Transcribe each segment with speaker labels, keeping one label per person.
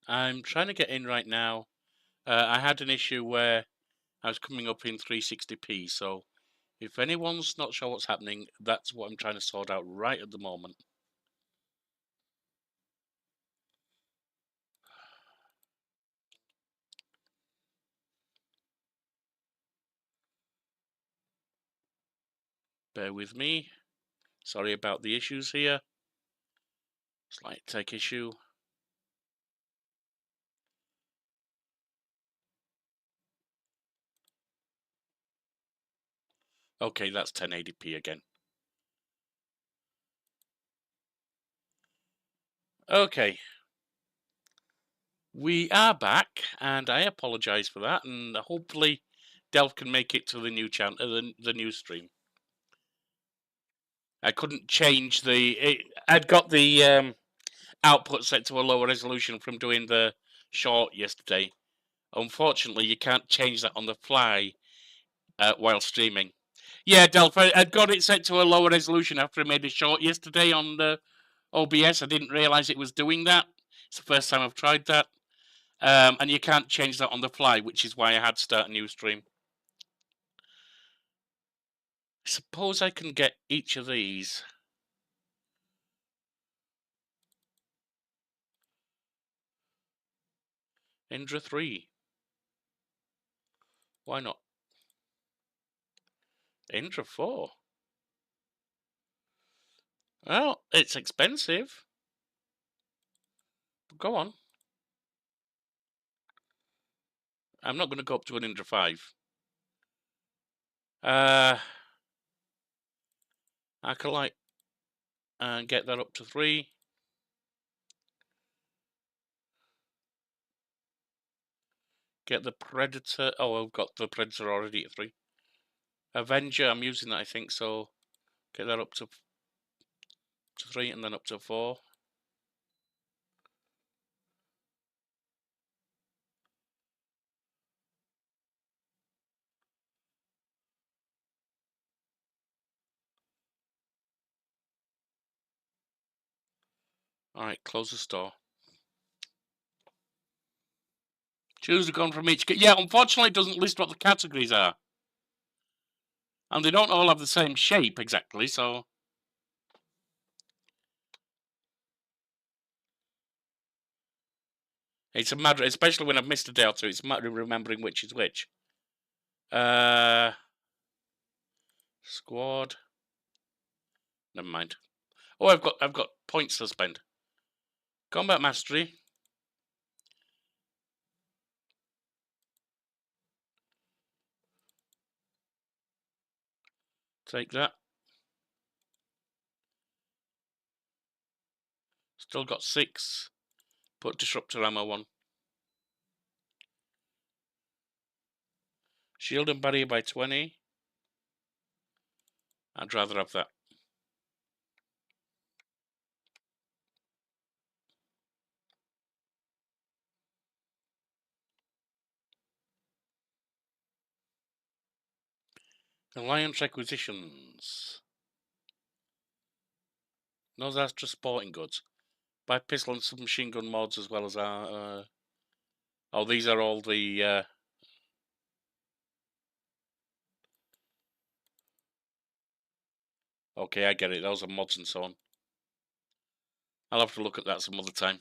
Speaker 1: I'm trying to get in right now. I had an issue where I was coming up in 360p, so if anyone's not sure what's happening, that's what I'm trying to sort out right at the moment. Bear with me. Sorry about the issues here. Slight tech issue. Okay, that's 1080p again. Okay. We are back, and I apologize for that, and hopefully Delph can make it to the new channel, the new stream. I couldn't change I'd got the output set to a lower resolution from doing the short yesterday. Unfortunately, you can't change that on the fly while streaming. Yeah, Delph, I'd got it set to a lower resolution after I made a short yesterday on the OBS. I didn't realize it was doing that. It's the first time I've tried that. And you can't change that on the fly, which is why I had to start a new stream. I suppose I can get each of these. Indra 3. Why not? Indra 4. Well, it's expensive. But go on. I'm not going to go up to an Indra 5. Acolyte. And get that up to 3. Get the Predator. Oh, I've got the Predator already at 3. Avenger, I'm using that, I think, so get that up to 3 and then up to 4. Alright, close the store. Choose a gun from each. Yeah, unfortunately, it doesn't list what the categories are. And they don't all have the same shape exactly, so. It's a matter, especially when I've missed a day or two, it's a matter of remembering which is which. Squad. Never mind. Oh, I've got points to spend. Combat mastery. Take that. Still got 6. Put disruptor ammo on. Shield and barrier by 20. I'd rather have that. Alliance requisitions. No, that's just sporting goods. Buy pistol and submachine gun mods as well as our. Oh, these are all the. Okay, I get it. Those are mods and so on. I'll have to look at that some other time.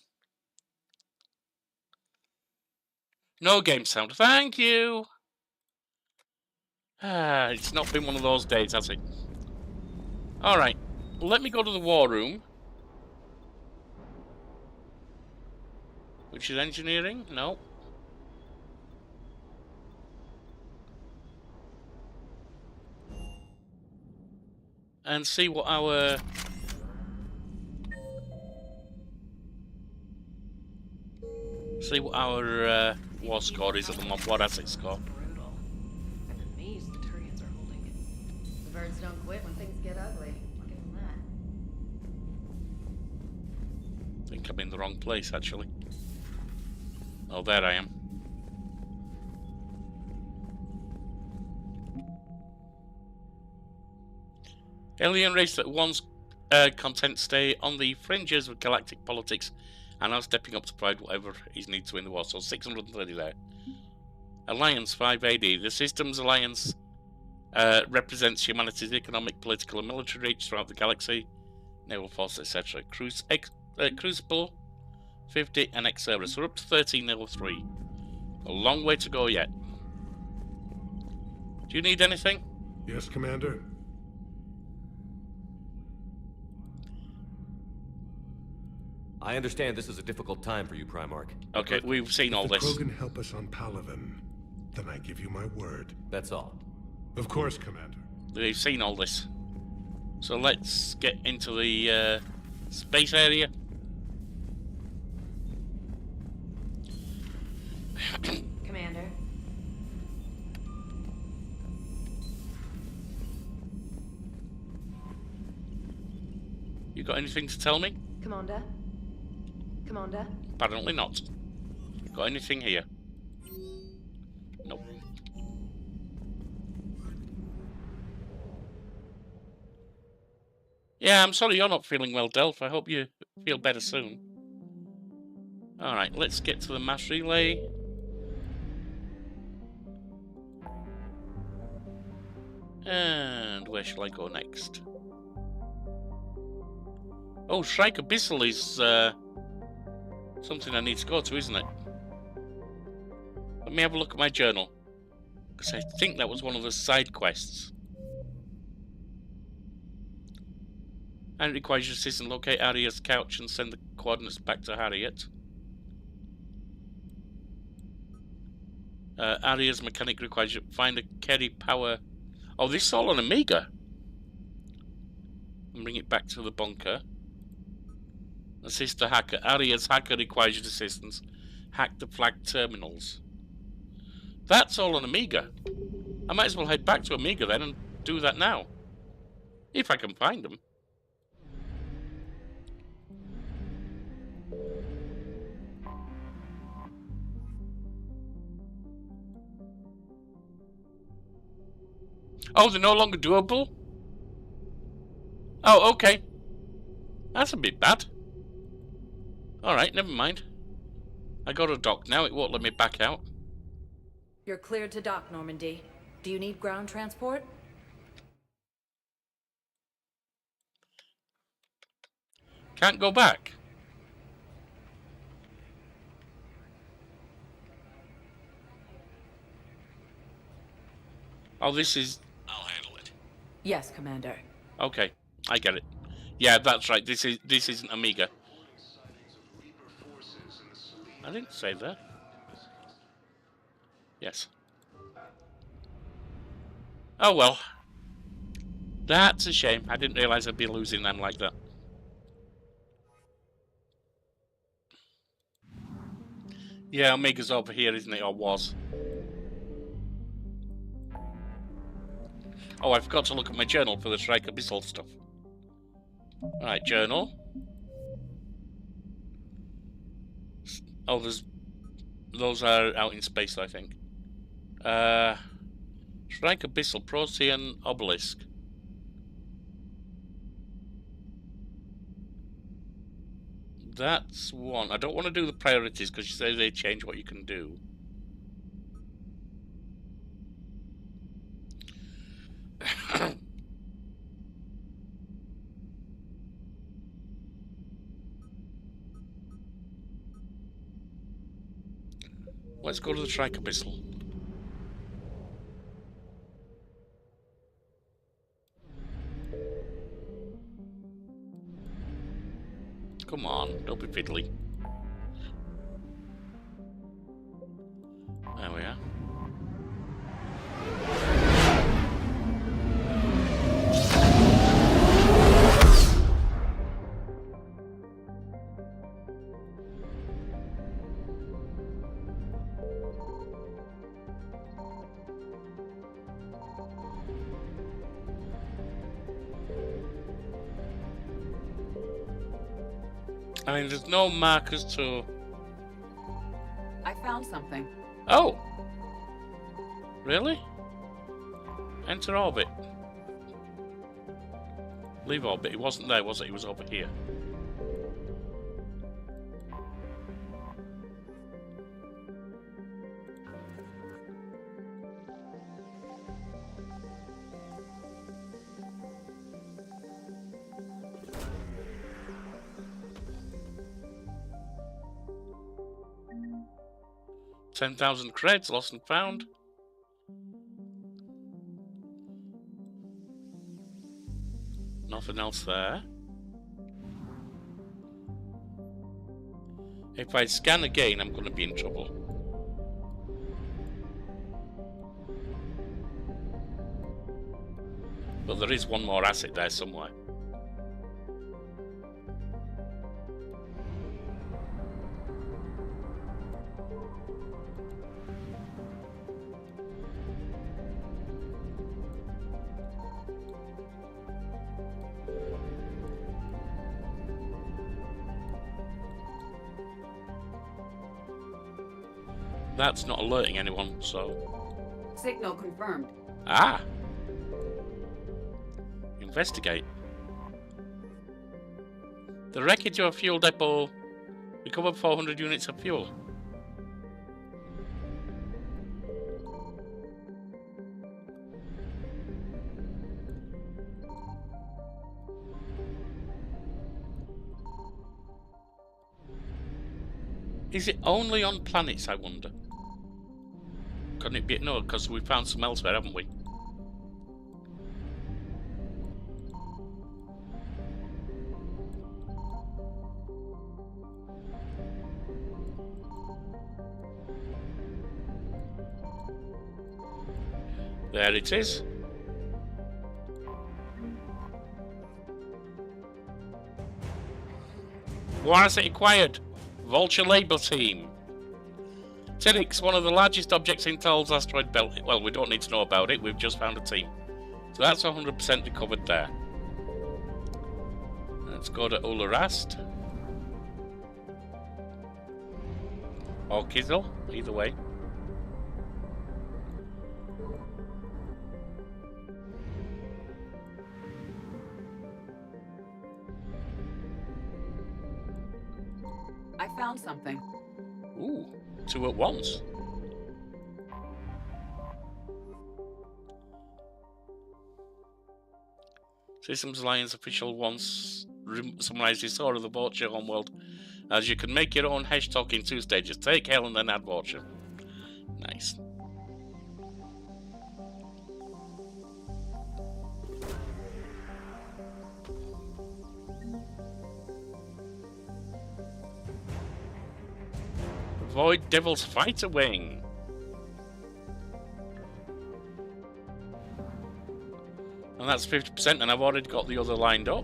Speaker 1: No game sound. Thank you. It's not been one of those days, has it? All right. Let me go to the war room. Which is engineering? No. And see what our... See what our war score is at the moment. What asset score?
Speaker 2: Amazed the Turians are holding it. The birds don't quit when things get ugly. I'll give them that.
Speaker 1: I think I'm in the wrong place, actually. Oh, there I am. Alien race that once content stay on the fringes of galactic politics and are stepping up to provide whatever is needed to win the war. So 630 there. Alliance 5 AD. The Systems Alliance represents humanity's economic, political, and military reach throughout the galaxy, naval force, etc. Crucible 50 and X-Service. We're up to 1303. A long way to go yet. Do you need anything?
Speaker 3: Yes, Commander.
Speaker 4: I understand this is a difficult time for you, Primarch.
Speaker 1: Okay, we've seen all this.
Speaker 3: If the Krogan help us on Palythrough, then I give you my word.
Speaker 4: That's all.
Speaker 3: Of course, Commander.
Speaker 1: We've seen all this. So let's get into the space area.
Speaker 2: Commander.
Speaker 1: You got anything to tell me?
Speaker 2: Commander. Commander.
Speaker 1: Apparently not. Got anything here? Nope. Yeah, I'm sorry you're not feeling well, Delph. I hope you feel better soon. Alright, let's get to the mass relay. And where shall I go next? Oh, Shrike Abyssal is something I need to go to, isn't it? Let me have a look at my journal. Because I think that was one of the side quests. And it requires your assistant to locate Aria's couch and send the coordinates back to Harriet. Aria's mechanic requires you to find a carry power. Oh, this is all on Amiga. And bring it back to the bunker. Assist the hacker. Aria's hacker requires your assistance. Hack the flag terminals. That's all on Amiga. I might as well head back to Amiga then and do that now. If I can find them. Oh, they're no longer doable? Oh, okay. That's a bit bad. Alright, never mind. I got a dock now, it won't let me back out.
Speaker 5: You're cleared to dock, Normandy. Do you need ground transport?
Speaker 1: Can't go back. Oh, this is...
Speaker 4: I'll handle it.
Speaker 5: Yes, Commander.
Speaker 1: Okay, I get it. Yeah, that's right. This isn't Amiga. I didn't say that. Yes. Oh well. That's a shame. I didn't realise I'd be losing them like that. Yeah, Amiga's over here, isn't it? Or was. Oh, I forgot to look at my journal for the Shrike Abyssal stuff. Alright, journal. Oh, those are out in space, I think. Shrike Abyssal, Protean Obelisk. That's one. I don't want to do the priorities because you say they change what you can do. Let's go to the Shrike Abyssal. Come on, don't be fiddly. There we are. I mean, there's no markers to...
Speaker 5: I found something.
Speaker 1: Oh! Really? Enter orbit. Leave orbit. He wasn't there, was it? He was over here. $10,000 creds lost and found. Nothing else there. If I scan again, I'm going to be in trouble. But there is one more asset there somewhere. That's not alerting anyone, so...
Speaker 5: Signal confirmed.
Speaker 1: Ah! Investigate. The wreckage of a fuel depot recovered 400 units of fuel. Is it only on planets, I wonder? Couldn't it be? No, because we found some elsewhere, haven't we? There it is. What has it acquired? Vulture Labor Team. Tynix, one of the largest objects in Tol's asteroid belt. Well, we don't need to know about it. We've just found a team. So that's 100% recovered there. Let's go to Ularast. Or Kizel, either way.
Speaker 5: I found something.
Speaker 1: Ooh, 2 at once. Systems Alliance official once summarized his story of the Vulture homeworld as you can make your own hash talk in 2 stages. Take Hell and then add Vulture. Nice. Avoid Devil's Fighter Wing. And that's 50%, and I've already got the other lined up.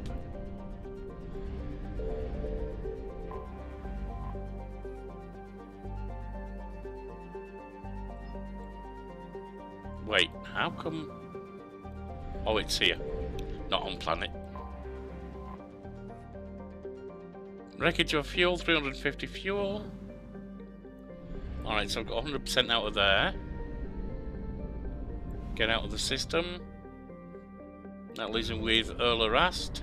Speaker 1: Wait, how come... Oh, it's here. Not on planet. Wreckage of fuel, 350 fuel. Alright, so I've got 100% out of there. Get out of the system. That leaves me with Ularast.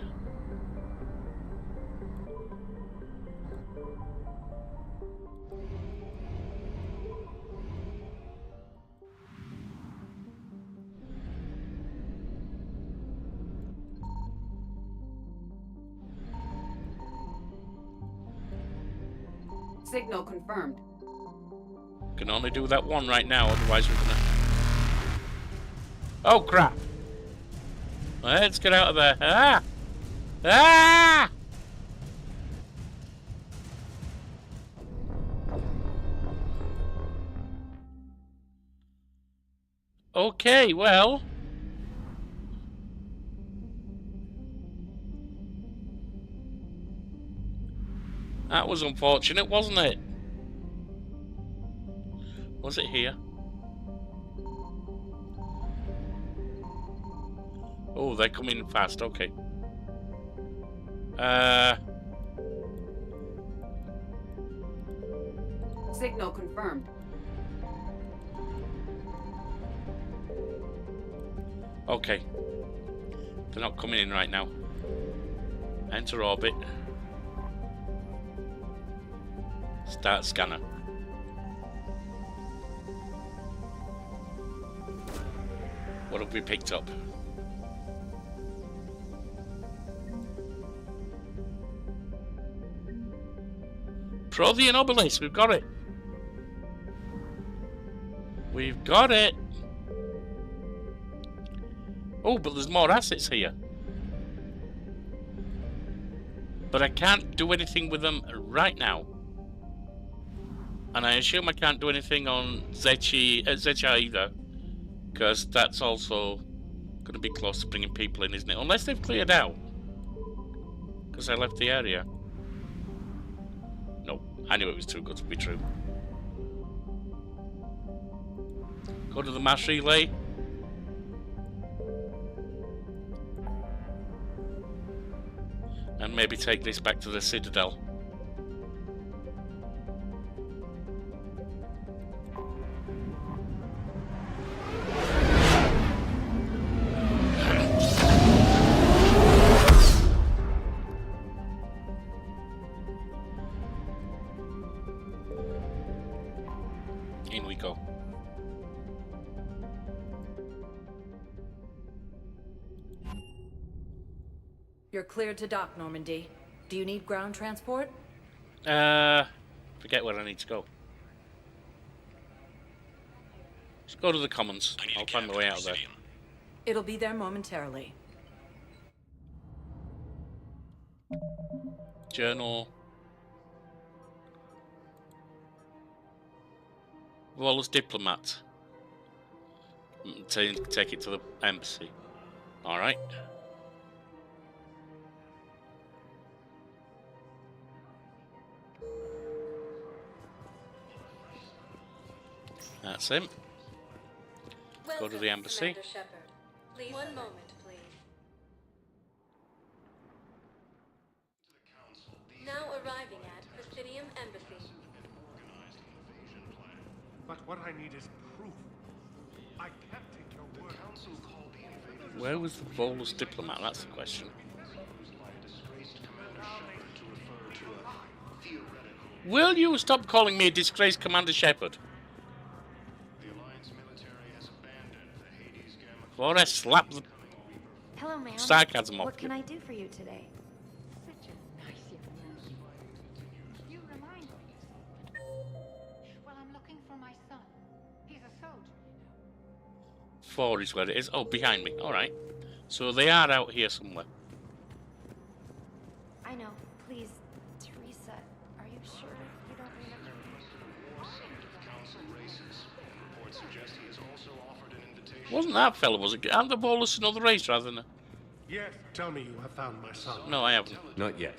Speaker 5: Signal confirmed.
Speaker 1: Can only do that one right now, otherwise we're gonna... Oh crap! Let's get out of there. Ah! Ah! Okay, well... That was unfortunate, wasn't it? Was it here? Oh, they're coming fast, okay.
Speaker 5: Signal confirmed.
Speaker 1: Okay. They're not coming in right now. Enter orbit. Start scanner. What have we picked up? Prothean obelisk, we've got it. We've got it. Oh, but there's more assets here. But I can't do anything with them right now. And I assume I can't do anything on Zecha either. Because that's also going to be close to bringing people in, isn't it? Unless they've cleared out. Because I left the area. No, I knew it was too good to be true. Go to the mass relay. And maybe take this back to the Citadel. In we go.
Speaker 5: You're cleared to dock, Normandy. Do you need ground transport?
Speaker 1: Forget where I need to go. Let's go to the commons. I'll find my way out of there.
Speaker 5: It'll be there momentarily.
Speaker 1: Journal. Wallace diplomat. Take it to the embassy. Alright. That's him. Go to the embassy.
Speaker 6: Commander Shepard. Please, one moment, please. Now arriving at Presidium Embassy.
Speaker 3: But what I need is proof. I can't take your word.
Speaker 1: Where was the Volus diplomat? That's the question. Will you stop calling me a disgraced Commander Shepard? Before I slap the
Speaker 7: Hello, ma'am.
Speaker 1: sarcasm off
Speaker 7: What can
Speaker 1: you.
Speaker 7: I do for you today?
Speaker 2: Such a nice young man.
Speaker 8: You remind me. Well, I'm looking for my son. He's a soldier.
Speaker 1: 4 is where it is. Oh, behind me. Alright. So they are out here somewhere.
Speaker 7: I know. Please, Teresa, are you sure you don't remember me?
Speaker 1: Wasn't that fella, was it? And the Volus another race rather than a...
Speaker 3: Yes, tell me you have found my son.
Speaker 1: No, I haven't.
Speaker 4: Not yet.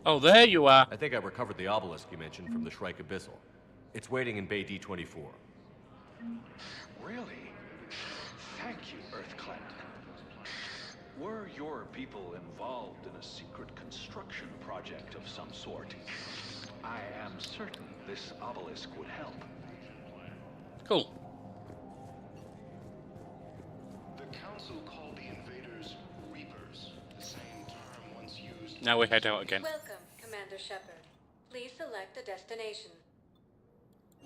Speaker 1: Oh, there you are.
Speaker 4: I think I recovered the obelisk you mentioned from the Shrike Abyssal. It's waiting in Bay D-24.
Speaker 9: Really? Thank you, Earthclad. Were your people involved in a secret construction project of some sort? I am certain this obelisk would help.
Speaker 1: Cool.
Speaker 3: The council called the invaders Reapers, the same term once used.
Speaker 1: Now we head out again.
Speaker 6: Welcome, Commander Shepard. Please select a destination.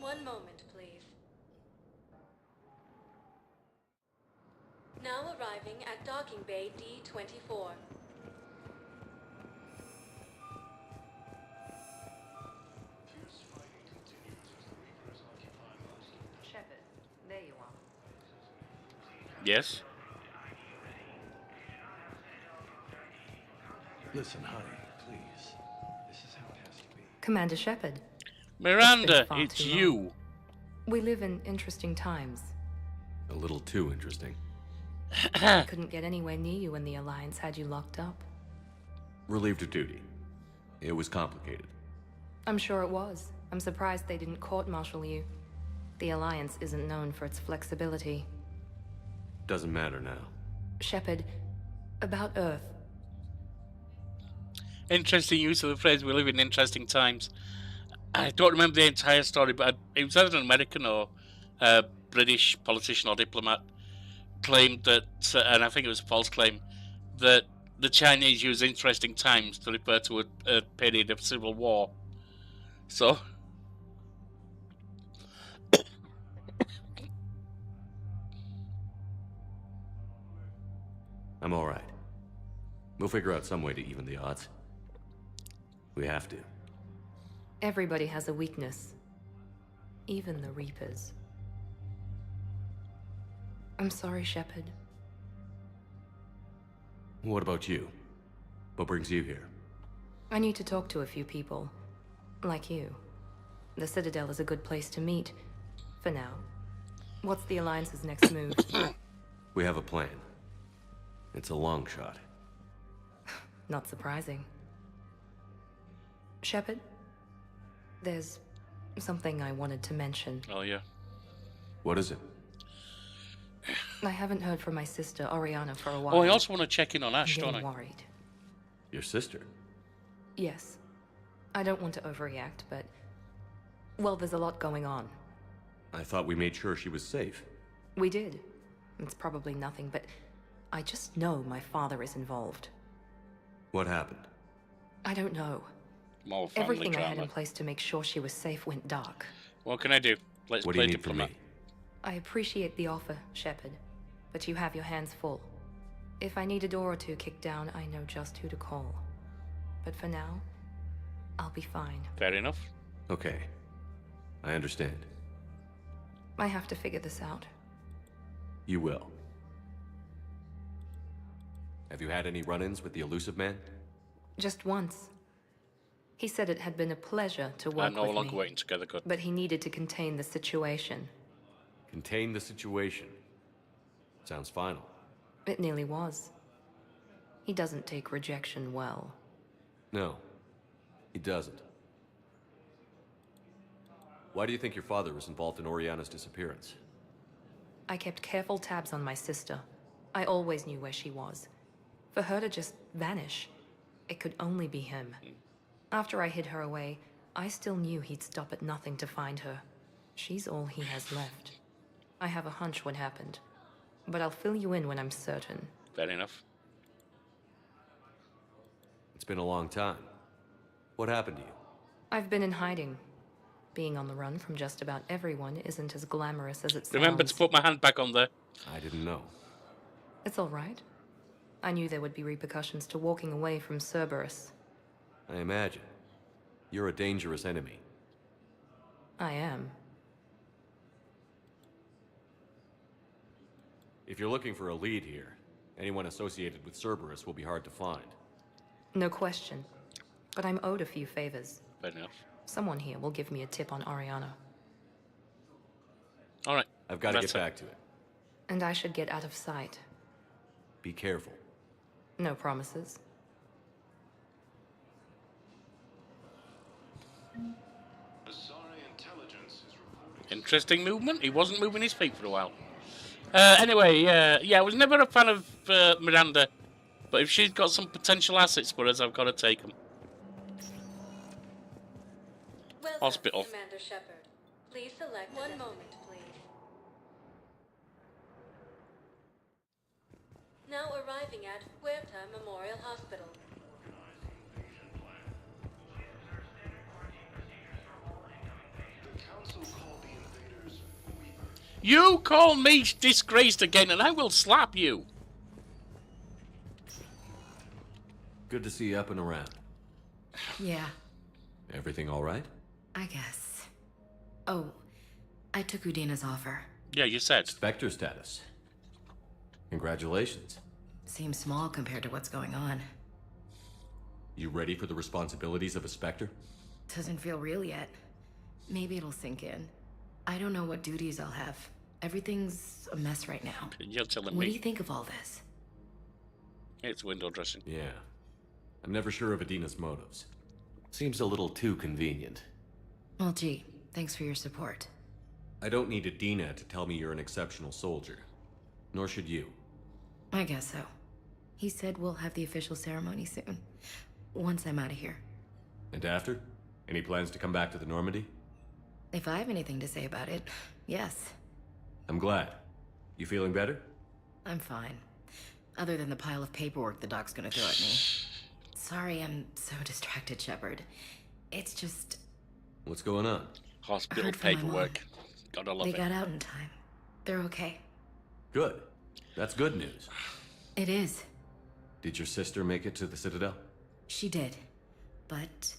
Speaker 6: One moment, please. Now arriving at Docking Bay D-24.
Speaker 2: Shepard, there you are.
Speaker 1: Yes?
Speaker 10: Listen, honey, please. This is how it has to be.
Speaker 5: Commander Shepard.
Speaker 1: Miranda,
Speaker 5: far
Speaker 1: it's
Speaker 5: too
Speaker 1: you.
Speaker 5: We live in interesting times.
Speaker 4: A little too interesting.
Speaker 5: I couldn't get anywhere near you when the Alliance had you locked up.
Speaker 4: Relieved of duty. It was complicated.
Speaker 5: I'm sure it was. I'm surprised they didn't court-martial you. The Alliance isn't known for its flexibility.
Speaker 4: Doesn't matter now.
Speaker 5: Shepard, about Earth.
Speaker 1: Interesting use of the phrase, we live in interesting times. I don't remember the entire story, but it was either an American or British politician or diplomat claimed that, and I think it was a false claim, that the Chinese use interesting times to refer to a period of civil war. So,
Speaker 4: I'm all right. We'll figure out some way to even the odds. We have to.
Speaker 5: Everybody has a weakness. Even the Reapers. I'm sorry, Shepard.
Speaker 4: What about you? What brings you here?
Speaker 5: I need to talk to a few people. Like you. The Citadel is a good place to meet. For now. What's the Alliance's next move?
Speaker 4: We have a plan. It's a long shot.
Speaker 5: Not surprising. Shepard? There's something I wanted to mention.
Speaker 1: oh yeah.
Speaker 4: What is it?
Speaker 5: I haven't heard from my sister, Oriana, for a while.
Speaker 1: Oh, I also want to check in on Ash,
Speaker 5: I'm
Speaker 1: don't
Speaker 5: getting
Speaker 1: I?
Speaker 5: worried.
Speaker 4: Your sister?
Speaker 5: Yes. I don't want to overreact, but... well, there's a lot going on.
Speaker 4: I thought we made sure she was safe.
Speaker 5: We did. It's probably nothing, but... I just know my father is involved.
Speaker 4: What happened?
Speaker 5: I don't know.
Speaker 1: More family
Speaker 5: Everything I had
Speaker 1: drama.
Speaker 5: in place to make sure she was safe went dark.
Speaker 1: What can I do? Let's
Speaker 4: What do you
Speaker 1: play
Speaker 4: need from
Speaker 1: diplomat.
Speaker 4: me?
Speaker 5: I appreciate the offer, Shepard, but you have your hands full. If I need a door or two kicked down, I know just who to call. But for now, I'll be fine.
Speaker 1: Fair enough.
Speaker 4: Okay. I understand.
Speaker 5: I have to figure this out.
Speaker 4: You will. Have you had any run-ins with the elusive man?
Speaker 5: Just once. He said it had been a pleasure to work
Speaker 1: I'm no
Speaker 5: with
Speaker 1: longer
Speaker 5: me,
Speaker 1: working together, good.
Speaker 5: but he needed to contain the situation.
Speaker 4: Contain the situation. Sounds final.
Speaker 5: It nearly was. He doesn't take rejection well.
Speaker 4: No, he doesn't. Why do you think your father was involved in Oriana's disappearance?
Speaker 5: I kept careful tabs on my sister. I always knew where she was. For her to just vanish, it could only be him. After I hid her away, I still knew he'd stop at nothing to find her. She's all he has left. I have a hunch what happened, but I'll fill you in when I'm certain.
Speaker 1: Fair enough.
Speaker 4: It's been a long time. What happened to you?
Speaker 5: I've been in hiding. Being on the run from just about everyone isn't as glamorous as it sounds.
Speaker 1: Remember to put my hand back on there.
Speaker 4: I didn't know.
Speaker 5: It's all right. I knew there would be repercussions to walking away from Cerberus.
Speaker 4: I imagine. You're a dangerous enemy.
Speaker 5: I am.
Speaker 4: If you're looking for a lead here, anyone associated with Cerberus will be hard to find.
Speaker 5: No question. But I'm owed a few favors.
Speaker 1: Fair enough.
Speaker 5: Someone here will give me a tip on Oriana.
Speaker 1: All right.
Speaker 4: I've got to
Speaker 1: That's
Speaker 4: get
Speaker 1: it.
Speaker 4: back to it.
Speaker 5: And I should get out of sight.
Speaker 4: Be careful.
Speaker 5: No promises.
Speaker 3: Asari intelligence is reporting.
Speaker 1: Interesting movement. He wasn't moving his feet for a while. Anyway, yeah, I was never a fan of Miranda, but if she's got some potential assets for us, I've got to take them.
Speaker 6: Welcome,
Speaker 1: Hospital.
Speaker 6: Commander Shepard. Please select one moment, please. Now arriving at Huerta Memorial Hospital.
Speaker 3: The council called the invaders Reapers.
Speaker 1: You call me disgraced again, and I will slap you.
Speaker 4: Good to see you up and around.
Speaker 7: Yeah,
Speaker 4: Everything all right?
Speaker 7: I guess. Oh, I took Udina's offer.
Speaker 1: Yeah, you said.
Speaker 4: Spectre status. Congratulations.
Speaker 7: Seems small compared to what's going on.
Speaker 4: You ready for the responsibilities of a Spectre?
Speaker 7: Doesn't feel real yet. Maybe it'll sink in. I don't know what duties I'll have. Everything's a mess right now.
Speaker 1: You're telling
Speaker 7: What do you
Speaker 1: me
Speaker 7: think of all this?
Speaker 1: it's window dressing.
Speaker 4: Yeah. I'm never sure of Adina's motives. Seems a little too convenient.
Speaker 7: Well, gee, thanks for your support.
Speaker 4: I don't need Adina to tell me you're an exceptional soldier. Nor should you.
Speaker 7: I guess so. He said we'll have the official ceremony soon. Once I'm out of here.
Speaker 4: And after? Any plans to come back to the Normandy?
Speaker 7: If I have anything to say about it, yes.
Speaker 4: I'm glad. You feeling better?
Speaker 7: I'm fine. Other than the pile of paperwork the doc's gonna throw at me. Sorry I'm so distracted, Shepard. It's just...
Speaker 4: What's going on?
Speaker 1: Hospital
Speaker 7: heard from my mom.
Speaker 1: paperwork. Gotta love
Speaker 7: They
Speaker 1: it.
Speaker 7: got out in time. They're okay.
Speaker 4: Good. That's good news.
Speaker 7: It is.
Speaker 4: Did your sister make it to the Citadel?
Speaker 7: She did. But...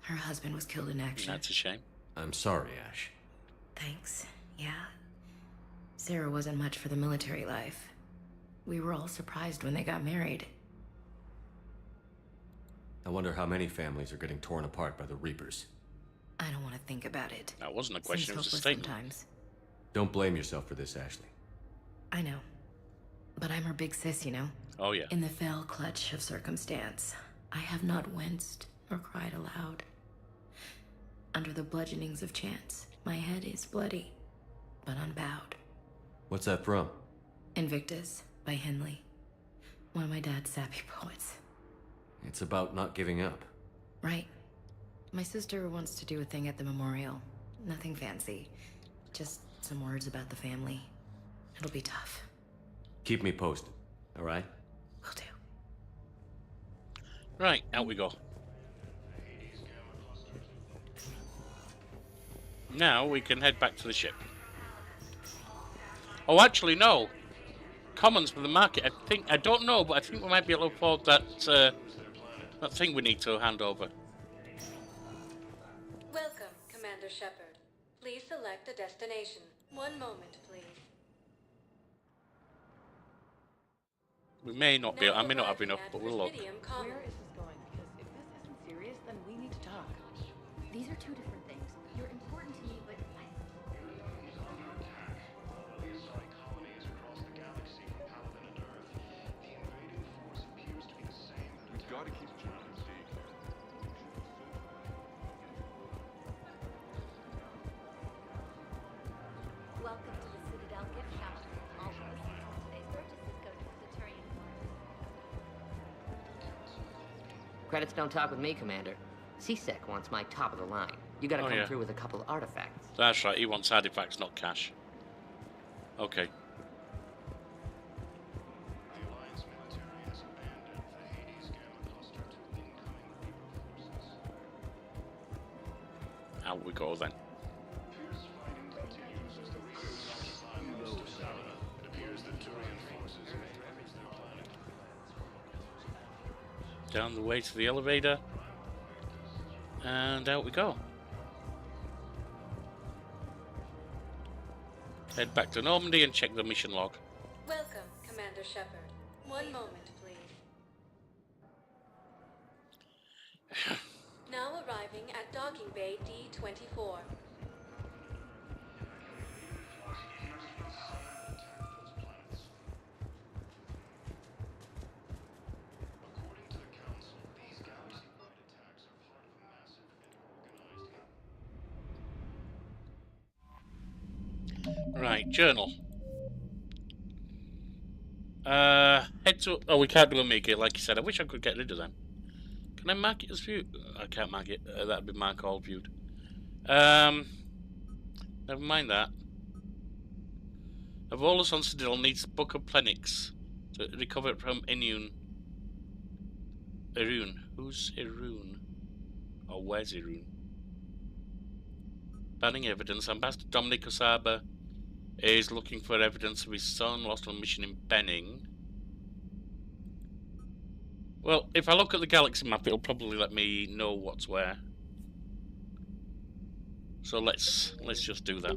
Speaker 7: her husband was killed in action.
Speaker 1: That's a shame.
Speaker 4: I'm sorry, Ash.
Speaker 7: Thanks. Yeah. Sarah wasn't much for the military life. We were all surprised when they got married.
Speaker 4: I wonder how many families are getting torn apart by the Reapers.
Speaker 7: I don't want to think about it.
Speaker 1: That wasn't a question, it
Speaker 7: Seems
Speaker 1: was a
Speaker 7: hopeless
Speaker 1: statement.
Speaker 7: sometimes.
Speaker 4: Don't blame yourself for this, Ashley.
Speaker 7: I know. But I'm her big sis, you know?
Speaker 1: Oh, yeah.
Speaker 7: In the fell clutch of circumstance, I have not winced or cried aloud. Under the bludgeonings of chance, my head is bloody, but unbowed.
Speaker 4: What's that from?
Speaker 7: Invictus by Henley. One of my dad's sappy poets.
Speaker 4: It's about not giving up.
Speaker 7: Right. My sister wants to do a thing at the memorial. Nothing fancy. Just some words about the family. It'll be tough.
Speaker 4: Keep me posted, all right?
Speaker 7: Will do.
Speaker 1: Right, out we go. Now we can head back to the ship. Oh, actually, no. Commons for the market. I don't know, but I think we might be able to afford that that thing we need to hand over.
Speaker 6: Welcome, Commander Shepard. Please select a destination. One moment, please.
Speaker 1: We may not be.
Speaker 6: Now
Speaker 1: I may not have
Speaker 6: arriving
Speaker 1: enough,
Speaker 6: at
Speaker 1: but we'll look.
Speaker 6: Presidium Commons.
Speaker 2: Where is this going? Because if this isn't serious, then we need to talk. These are two different things. You're important to me, but
Speaker 3: The Asari colonies across the galaxy from Paladin and Earth. The invading force appears to be the same.
Speaker 10: We've got to keep checking the sea.
Speaker 11: Welcome to the Citadel gift shop. All proceeds from today's purchases go to the Turian Force.
Speaker 12: Credits don't talk with me, Commander. CSEC wants my top of the line. You gotta
Speaker 1: Oh,
Speaker 12: come
Speaker 1: yeah.
Speaker 12: through with a couple of artifacts.
Speaker 1: That's right. He wants artifacts, not cash. Okay.
Speaker 3: The Alliance military has abandoned the Hades Gamma cluster to incoming Reaper forces.
Speaker 1: Out we go then.
Speaker 3: Fierce fighting continues as the Reapers occupy most of Sala. It appears that Turian forces may ravage their planet.
Speaker 1: Down the way to the elevator. And out we go. Head back to Normandy and check the mission log.
Speaker 6: Welcome, Commander Shepard. One moment, please. Now arriving at Docking Bay D-24.
Speaker 3: According to the Council, these galaxy-wide attacks are part of a massive and organized...
Speaker 1: Right, journal. Head to... Oh, we can't do a make it, like you said. I wish I could get rid of them. Can I mark it as viewed? I can't mark it. That'd be mark all viewed. Never mind that. Avolus on Citadel needs Book of Plenix to recover it from Irune. Who's Irune? Or where's Irune? Banning evidence. Ambassador Dominic Osaba is looking for evidence of his son lost on a mission in Benning. Well, if I look at the galaxy map, it'll probably let me know what's where. So let's just do that.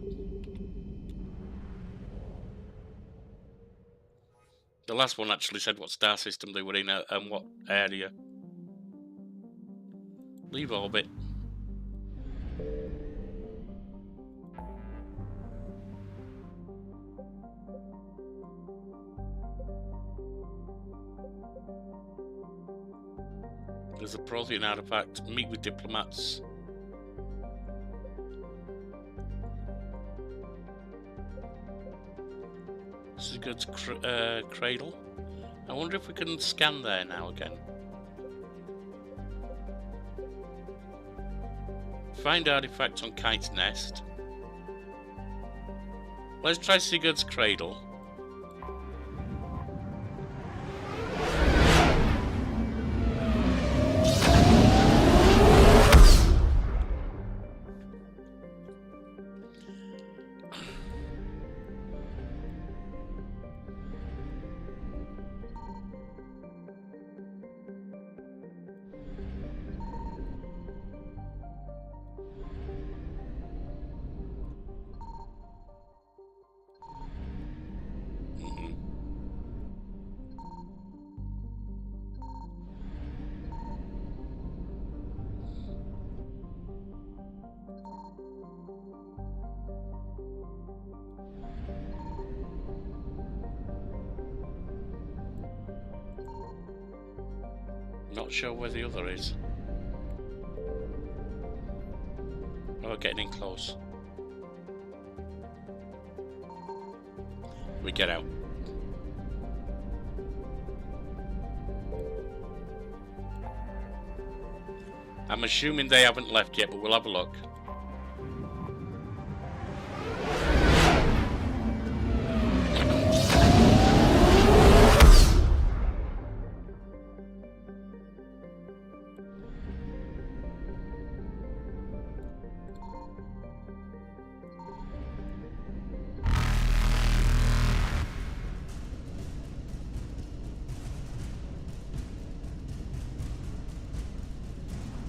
Speaker 1: The last one actually said what star system they were in and what area. Leave orbit. There's a Prothean artifact. Meet with diplomats. This is a good cradle. I wonder if we can scan there now again. Find artifacts on Kite's Nest. Let's try Sigurd's Cradle. Not sure where the other is. Oh, we're getting in close. We get out. I'm assuming they haven't left yet, but we'll have a look.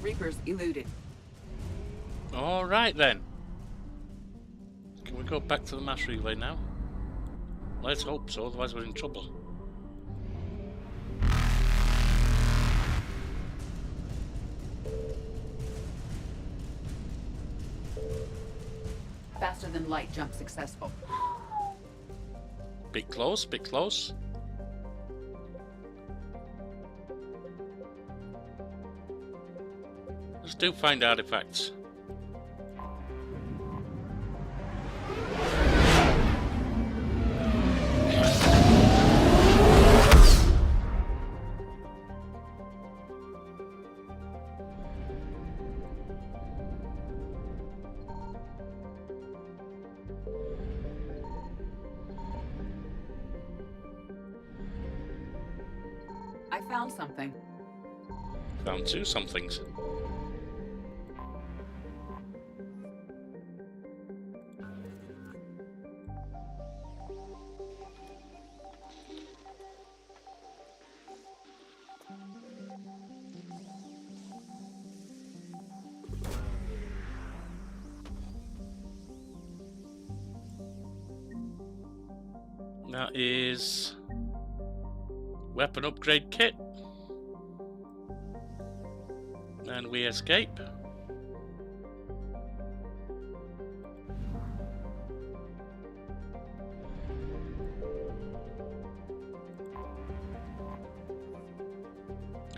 Speaker 13: Reapers eluded.
Speaker 1: All right then. Can we go back to the mass relay now? Let's hope so, otherwise we're in trouble.
Speaker 13: Faster than light jump successful.
Speaker 1: Bit close, bit close. Let's do find artifacts.
Speaker 13: I found something.
Speaker 1: Found two somethings. That is weapon upgrade kit. And we escape.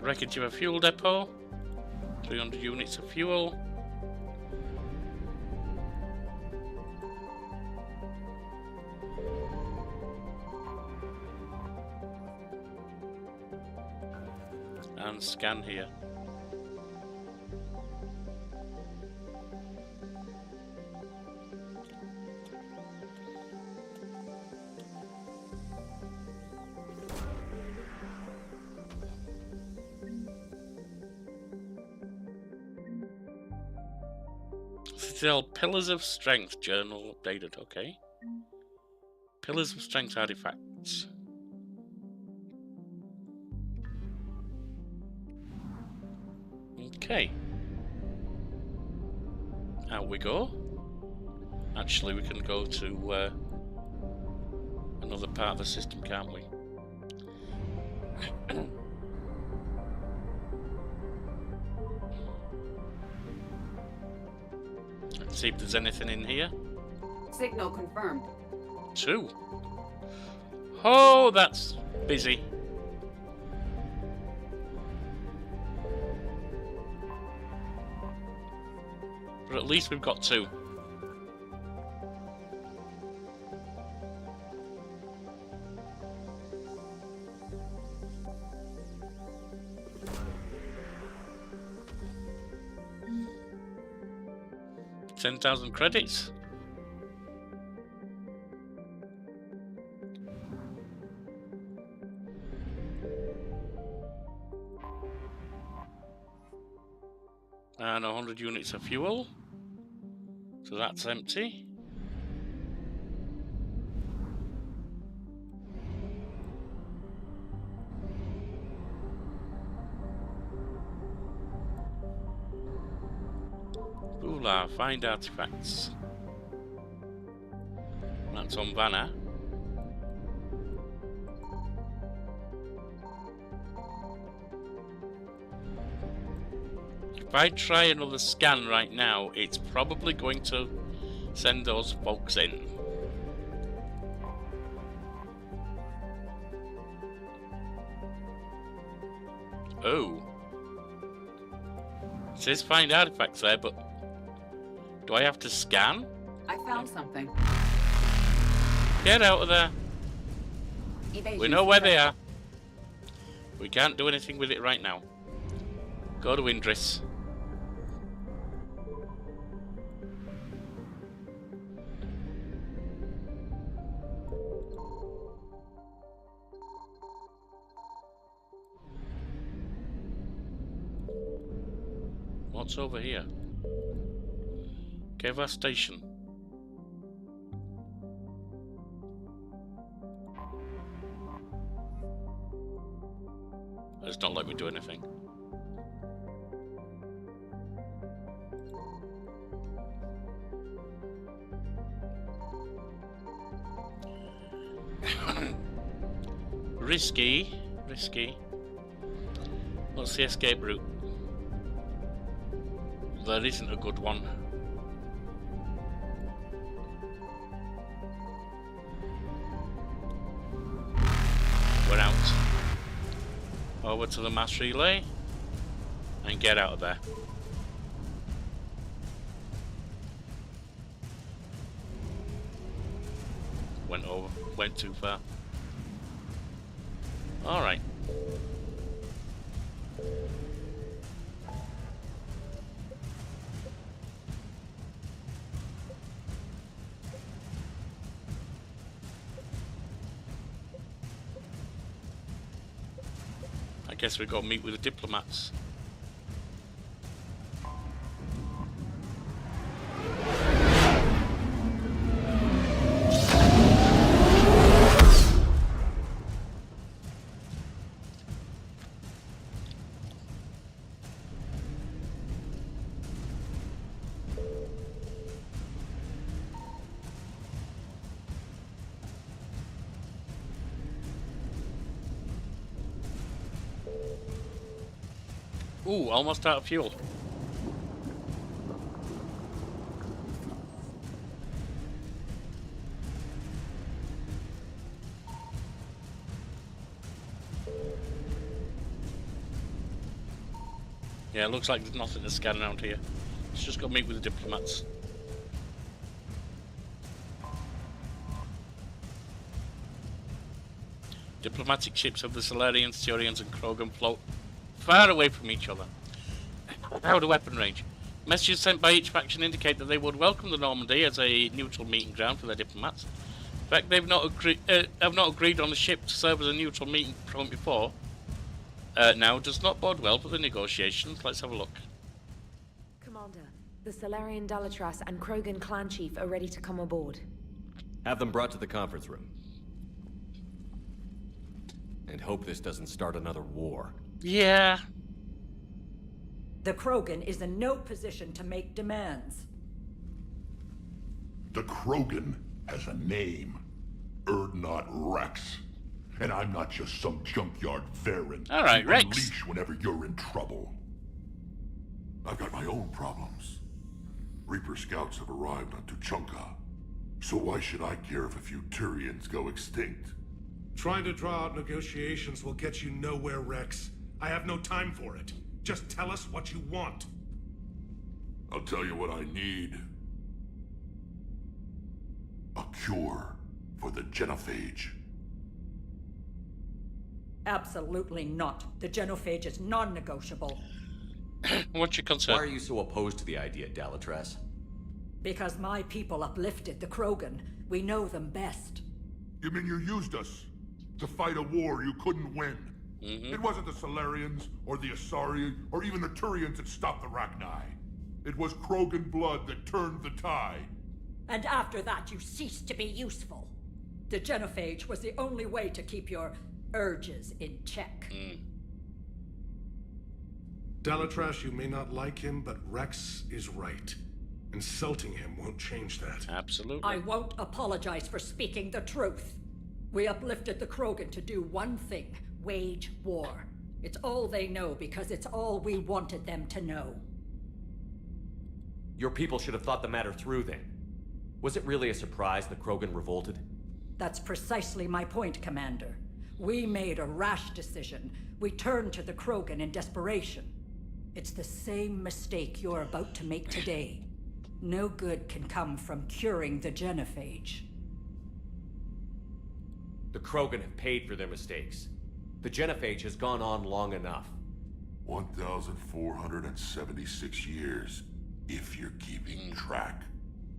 Speaker 1: Wreckage of a fuel depot. 300 units of fuel. And scan here. Still, Pillars of Strength journal updated, okay. Pillars of Strength artifacts. Okay. Out we go. Actually, we can go to another part of the system, can't we? Let's see if there's anything in here.
Speaker 13: Signal confirmed.
Speaker 1: 2. Oh, that's busy. But at least we've got 2. $10,000 credits. And 100 units of fuel. So that's empty. Bula, find artifacts. That's on Vanna. If I try another scan right now, it's probably going to send those folks in. Oh. It says find artifacts there, but do I have to scan?
Speaker 13: I found something.
Speaker 1: Get out of there.
Speaker 13: Evasion
Speaker 1: We know where they
Speaker 13: successful.
Speaker 1: are. We can't do anything with it right now. Go to Indris. What's over here? Keva Station. It's not like we do anything. Risky. What's the escape route? There isn't a good one. We're out. Over to the mass relay and get out of there. Went too far. Alright. I guess we go meet with the diplomats. Ooh, almost out of fuel. Yeah, it looks like there's nothing to scan around here. Let's just go meet with the diplomats. Diplomatic ships of the Solarians, Turians and Krogan float far away from each other. Out of weapon range. Messages sent by each faction indicate that they would welcome the Normandy as a neutral meeting ground for their diplomats. In fact, they've not agreed on the ship to serve as a neutral meeting point before. Now does not bode well for the negotiations. Let's have a look.
Speaker 14: Commander, the Solarian Dalatras and Krogan clan chief are ready to come aboard.
Speaker 4: Have them brought to the conference room. And hope this doesn't start another war.
Speaker 1: Yeah.
Speaker 15: The Krogan is in no position to make demands.
Speaker 3: The Krogan has a name. Erdnot Rex. And I'm not just some junkyard Varen.
Speaker 1: Alright, Rex.
Speaker 3: Unleash whenever you're in trouble. I've got my own problems. Reaper scouts have arrived on Tuchanka. So why should I care if a few Turians go extinct?
Speaker 16: Trying to draw out negotiations will get you nowhere, Rex. I have no time for it. Just tell us what you want.
Speaker 3: I'll tell you what I need. A cure for the genophage.
Speaker 15: Absolutely not. The genophage is non-negotiable.
Speaker 1: What's your concern?
Speaker 4: Why are you so opposed to the idea, Dalatras?
Speaker 15: Because my people uplifted the Krogan. We know them best.
Speaker 3: You mean you used us to fight a war you couldn't win? It wasn't the Solarians, or the Asari, or even the Turians that stopped the Rachni. It was Krogan blood that turned the tide.
Speaker 15: And after that, you ceased to be useful. The genophage was the only way to keep your urges in check.
Speaker 16: Dalatrash, you may not like him, but Rex is right. Insulting him won't change that.
Speaker 1: Absolutely.
Speaker 15: I won't apologize for speaking the truth. We uplifted the Krogan to do one thing: wage war. It's all they know because it's all we wanted them to know.
Speaker 4: Your people should have thought the matter through then. Was it really a surprise the Krogan revolted?
Speaker 15: That's precisely my point, Commander. We made a rash decision. We turned to the Krogan in desperation. It's the same mistake you're about to make today. No good can come from curing the genophage.
Speaker 4: The Krogan have paid for their mistakes. The genophage has gone on long enough.
Speaker 3: 1,476 years, if you're keeping track.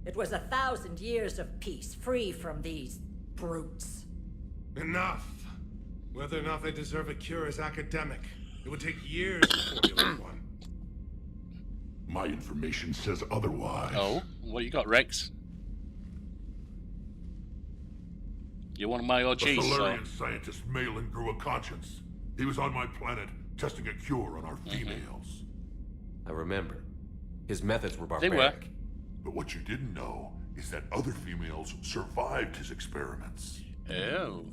Speaker 15: It was 1,000 years of peace, free from these brutes.
Speaker 16: Enough! Whether or not they deserve a cure is academic. It would take years to formulate one.
Speaker 3: My information says otherwise.
Speaker 1: Oh, what you got, Rex? You're one of my OGs,
Speaker 3: The
Speaker 1: so...
Speaker 3: Solarian scientist Malin grew a conscience. He was on my planet, testing a cure on our females.
Speaker 4: I remember. His methods were
Speaker 1: They
Speaker 4: barbaric.
Speaker 1: were.
Speaker 3: But what you didn't know is that other females survived his experiments.
Speaker 1: Oh.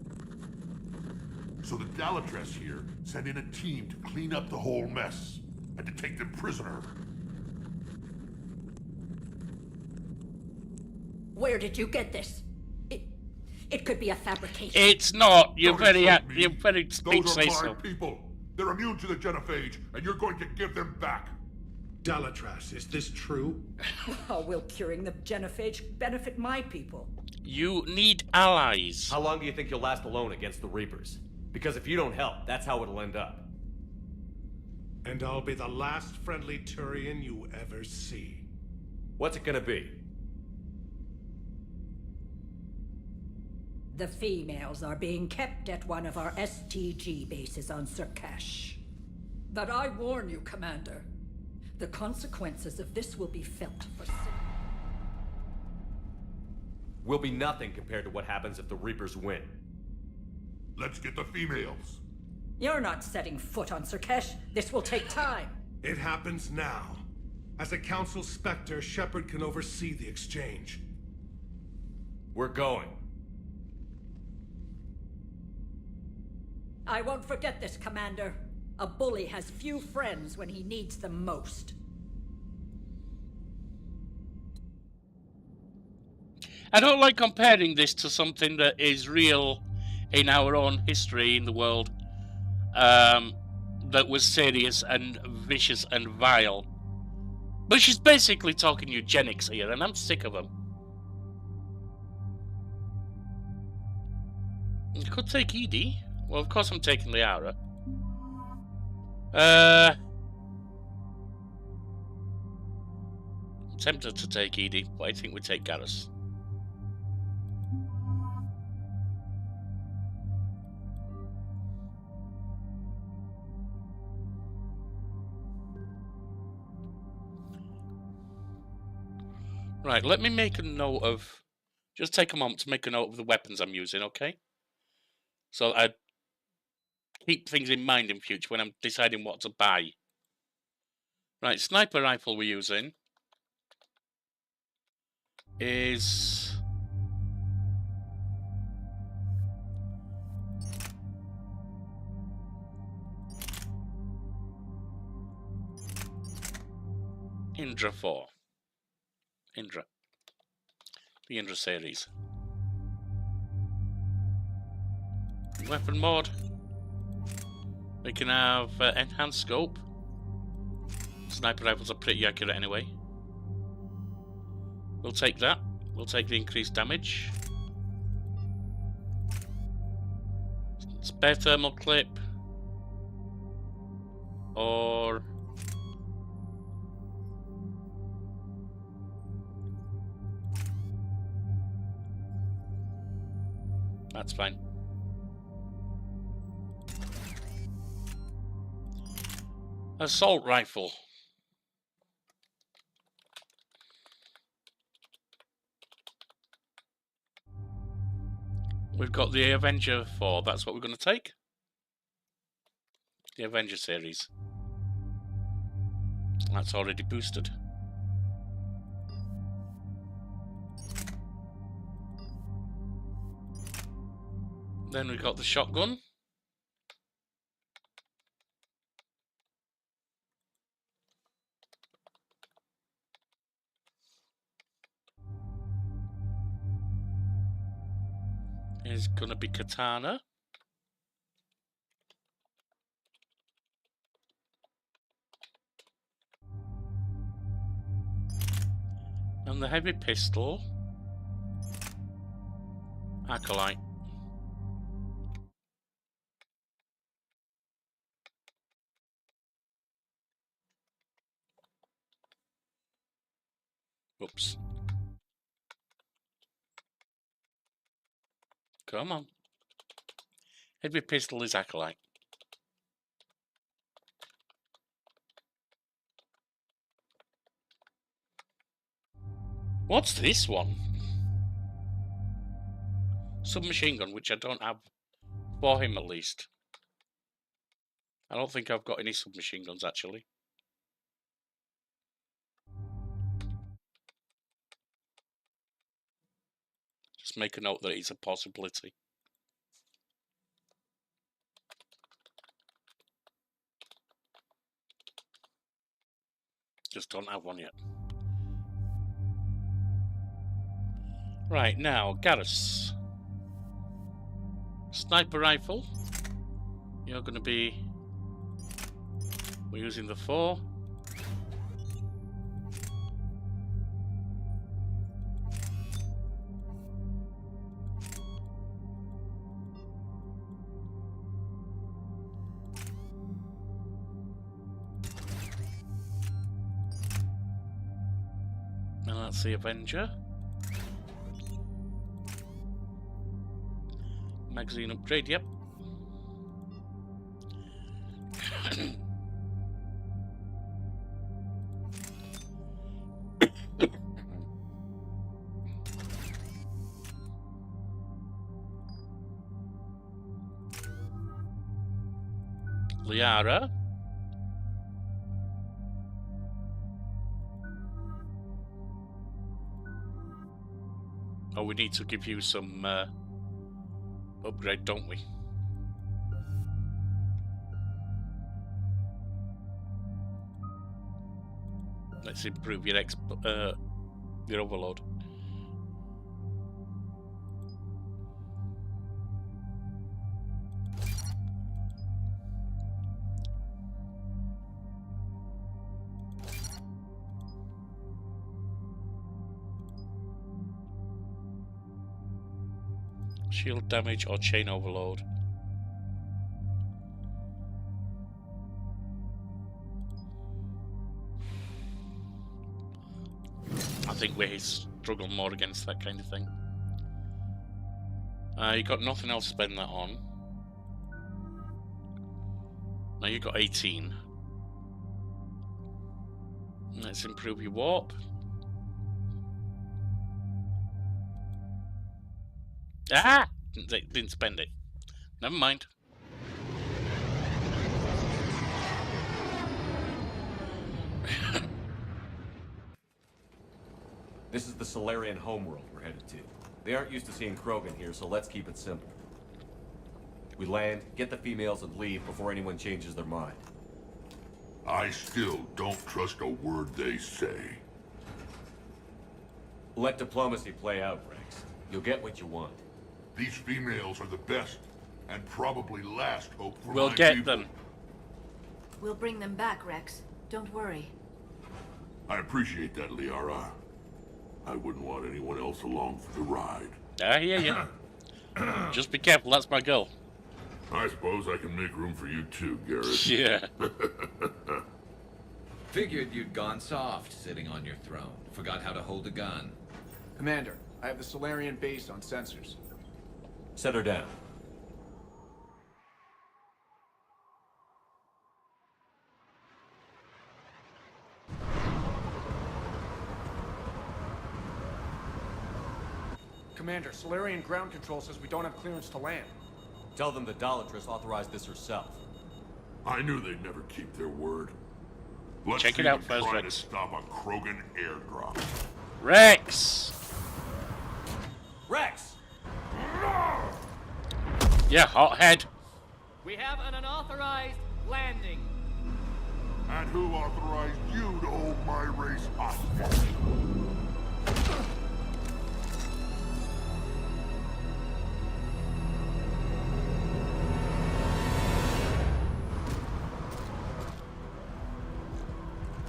Speaker 3: So the Dalatrass here sent in a team to clean up the whole mess and to take them prisoner.
Speaker 15: Where did you get this? It could be a fabrication.
Speaker 1: It's not. You're
Speaker 3: Don't
Speaker 1: very
Speaker 3: insult me.
Speaker 1: you're very speak
Speaker 3: Those
Speaker 1: say
Speaker 3: are
Speaker 1: so.
Speaker 3: my people. They're immune to the genophage, and you're going to give them back.
Speaker 16: Dalatrass, is this true?
Speaker 15: How will curing the genophage benefit my people?
Speaker 1: You need allies.
Speaker 4: How long do you think you'll last alone against the Reapers? Because if you don't help, that's how it'll end up.
Speaker 16: And I'll be the last friendly Turian you ever see.
Speaker 4: What's it gonna be?
Speaker 15: The females are being kept at one of our STG bases on Surkash. But I warn you, Commander, the consequences of this will be felt for
Speaker 4: Will be nothing compared to what happens if the Reapers win.
Speaker 3: Let's get the females.
Speaker 15: You're not setting foot on Surkash. This will take time.
Speaker 16: It happens now. As a Council Spectre, Shepard can oversee the exchange.
Speaker 4: We're going.
Speaker 15: I won't forget this, Commander. A bully has few friends when he needs them most.
Speaker 1: I don't like comparing this to something that is real in our own history in the world, that was serious and vicious and vile. But she's basically talking eugenics here, and I'm sick of them. You could take Edie. Well, of course I'm taking Liara. I'm tempted to take Edie, but I think we take Garrus. Right, let me make a note of... Just take a moment to make a note of the weapons I'm using, okay? So I keep things in mind in future when I'm deciding what to buy. Right, sniper rifle we're using is... Indra 4. Indra. The Indra series. Weapon mod. We can have enhanced scope. Sniper rifles are pretty accurate anyway. We'll take that. We'll take the increased damage. Spare thermal clip. Or... That's fine. Assault rifle. We've got the Avenger 4. That's what we're going to take. The Avenger series. That's already boosted. Then we've got the shotgun. Is going to be katana. And the heavy pistol. Acolyte. Oops. Come on. Heavy pistol is acolyte. What's this one? Submachine gun, which I don't have for him at least. I don't think I've got any submachine guns actually. Just make a note that it's a possibility. Just don't have one yet. Right, now, Garrus. Sniper rifle. You're going to be... We're using the 4. And that's the Avenger. Magazine upgrade, yep. Liara. Oh, we need to give you some upgrade, don't we? Let's improve your overload. Shield damage or chain overload. I think we struggle more against that kind of thing. You got nothing else to spend that on. Now you got 18. Let's improve your warp. Ah! Didn't spend it. Never mind.
Speaker 4: This is the Solarian homeworld we're headed to. They aren't used to seeing Krogan here, so let's keep it simple. We land, get the females, and leave before anyone changes their mind.
Speaker 3: I still don't trust a word they say.
Speaker 4: Let diplomacy play out, Rex. You'll get what you want.
Speaker 3: These females are the best, and probably last hope for
Speaker 1: We'll
Speaker 3: my
Speaker 1: get
Speaker 3: people.
Speaker 1: them.
Speaker 17: We'll bring them back, Rex. Don't worry.
Speaker 3: I appreciate that, Liara. I wouldn't want anyone else along for the ride.
Speaker 1: I hear you. Just be careful, that's my girl.
Speaker 3: I suppose I can make room for you too, Garrett.
Speaker 1: Yeah.
Speaker 18: Figured you'd gone soft sitting on your throne. Forgot how to hold a gun.
Speaker 10: Commander, I have the Solarian base on sensors.
Speaker 4: Set her down.
Speaker 19: Commander, Solarian ground control says we don't have clearance to land.
Speaker 4: Tell them the Dalatrass authorized this herself.
Speaker 3: I knew they'd never keep their word. Let's
Speaker 1: Check
Speaker 3: see
Speaker 1: it out
Speaker 3: them
Speaker 1: first,
Speaker 3: try
Speaker 1: Rex.
Speaker 3: to stop a Krogan airdrop.
Speaker 1: Rex!
Speaker 4: Rex!
Speaker 1: Yeah, hothead.
Speaker 20: We have an unauthorized landing.
Speaker 3: And who authorized you to hold my race hostage?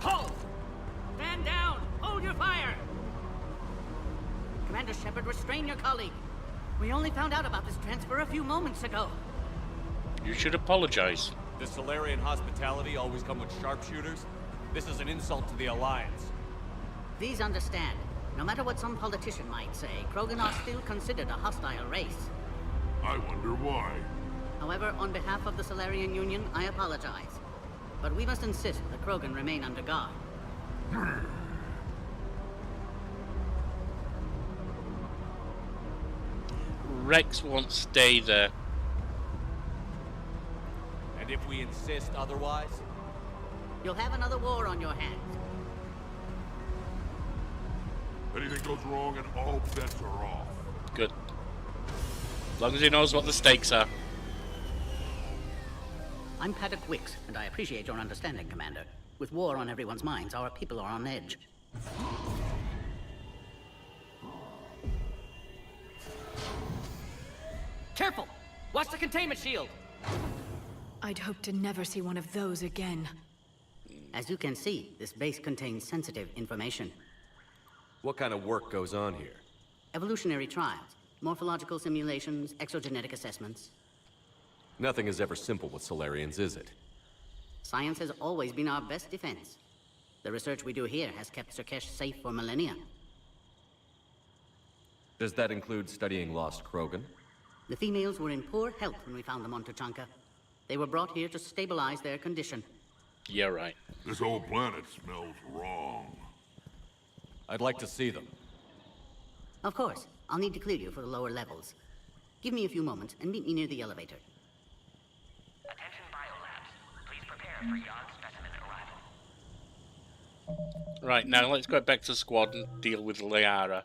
Speaker 20: Halt! Stand down! Hold your fire!
Speaker 12: Commander Shepard, restrain your colleague. We only found out about this transfer a few moments ago.
Speaker 1: You should apologize.
Speaker 4: Does Solarian hospitality always come with sharpshooters? This is an insult to the Alliance.
Speaker 12: Please understand, no matter what some politician might say, Krogan are still considered a hostile race.
Speaker 3: I wonder why.
Speaker 12: However, on behalf of the Solarian Union, I apologize. But we must insist the Krogan remain under guard.
Speaker 1: Rex won't stay there.
Speaker 4: And if we insist otherwise?
Speaker 12: You'll have another war on your hands.
Speaker 3: Anything goes wrong and all bets are off.
Speaker 1: Good. As long as he knows what the stakes are.
Speaker 12: I'm Paddock Wicks, and I appreciate your understanding, Commander. With war on everyone's minds, our people are on edge.
Speaker 20: Careful! Watch the containment shield!
Speaker 21: I'd hope to never see one of those again.
Speaker 12: As you can see, this base contains sensitive information.
Speaker 4: What kind of work goes on here?
Speaker 12: Evolutionary trials, morphological simulations, exogenetic assessments.
Speaker 4: Nothing is ever simple with Solarians, is it?
Speaker 12: Science has always been our best defense. The research we do here has kept Surkesh safe for millennia.
Speaker 4: Does that include studying lost Krogan?
Speaker 12: The females were in poor health when we found them on Tuchanka. They were brought here to stabilize their condition.
Speaker 1: Yeah, right.
Speaker 3: This whole planet smells wrong.
Speaker 4: I'd like to see them.
Speaker 12: Of course. I'll need to clear you for the lower levels. Give me a few moments and meet me near the elevator.
Speaker 22: Attention biolabs. Please prepare for yon specimen arrival.
Speaker 1: Right, now let's go back to squad and deal with Liara.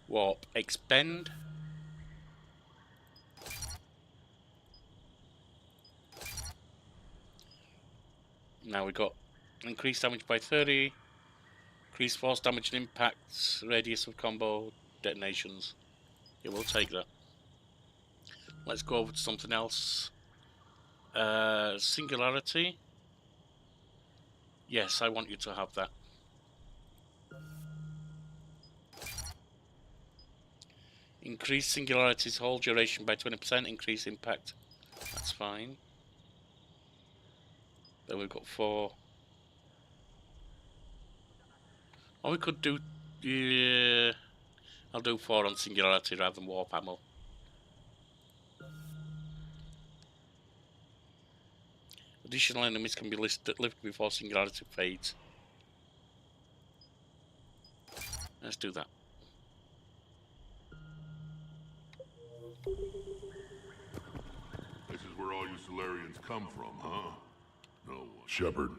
Speaker 1: Warp. Expend. Now we got increased damage by 30, increased force damage and impacts, radius of combo detonations. Yeah, we'll take that. Let's go over to something else. Singularity. Yes, I want you to have that. Increase Singularity's whole duration by 20%, increase impact. That's fine. Then we've got 4. Or we could do... I'll do 4 on Singularity rather than Warp Ammo. Additional enemies can be lifted before Singularity fades. Let's do that.
Speaker 3: This is where all you Solarians come from, huh? No, Shepard,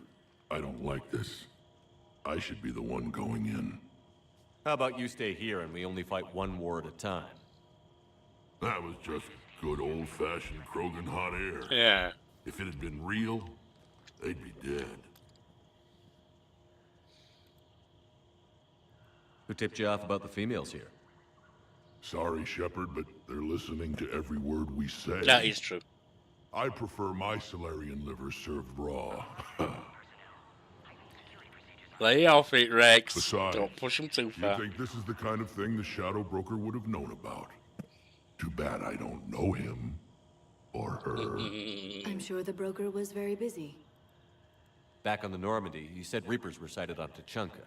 Speaker 3: I don't like this. I should be the one going in.
Speaker 4: How about you stay here and we only fight one war at a time?
Speaker 3: That was just good old-fashioned Krogan hot air.
Speaker 1: Yeah.
Speaker 3: If it had been real, they'd be dead.
Speaker 4: Who tipped you off about the females here?
Speaker 3: Sorry, Shepard, but they're listening to every word we say.
Speaker 1: That is true.
Speaker 3: I prefer my Solarian liver served raw.
Speaker 1: Lay off it, Rex.
Speaker 3: Besides,
Speaker 1: don't push him too far.
Speaker 3: You think this is the kind of thing the Shadow Broker would have known about? Too bad I don't know him. Or her.
Speaker 21: I'm sure the broker was very busy.
Speaker 4: Back on the Normandy, you said Reapers were sighted on Tuchanka.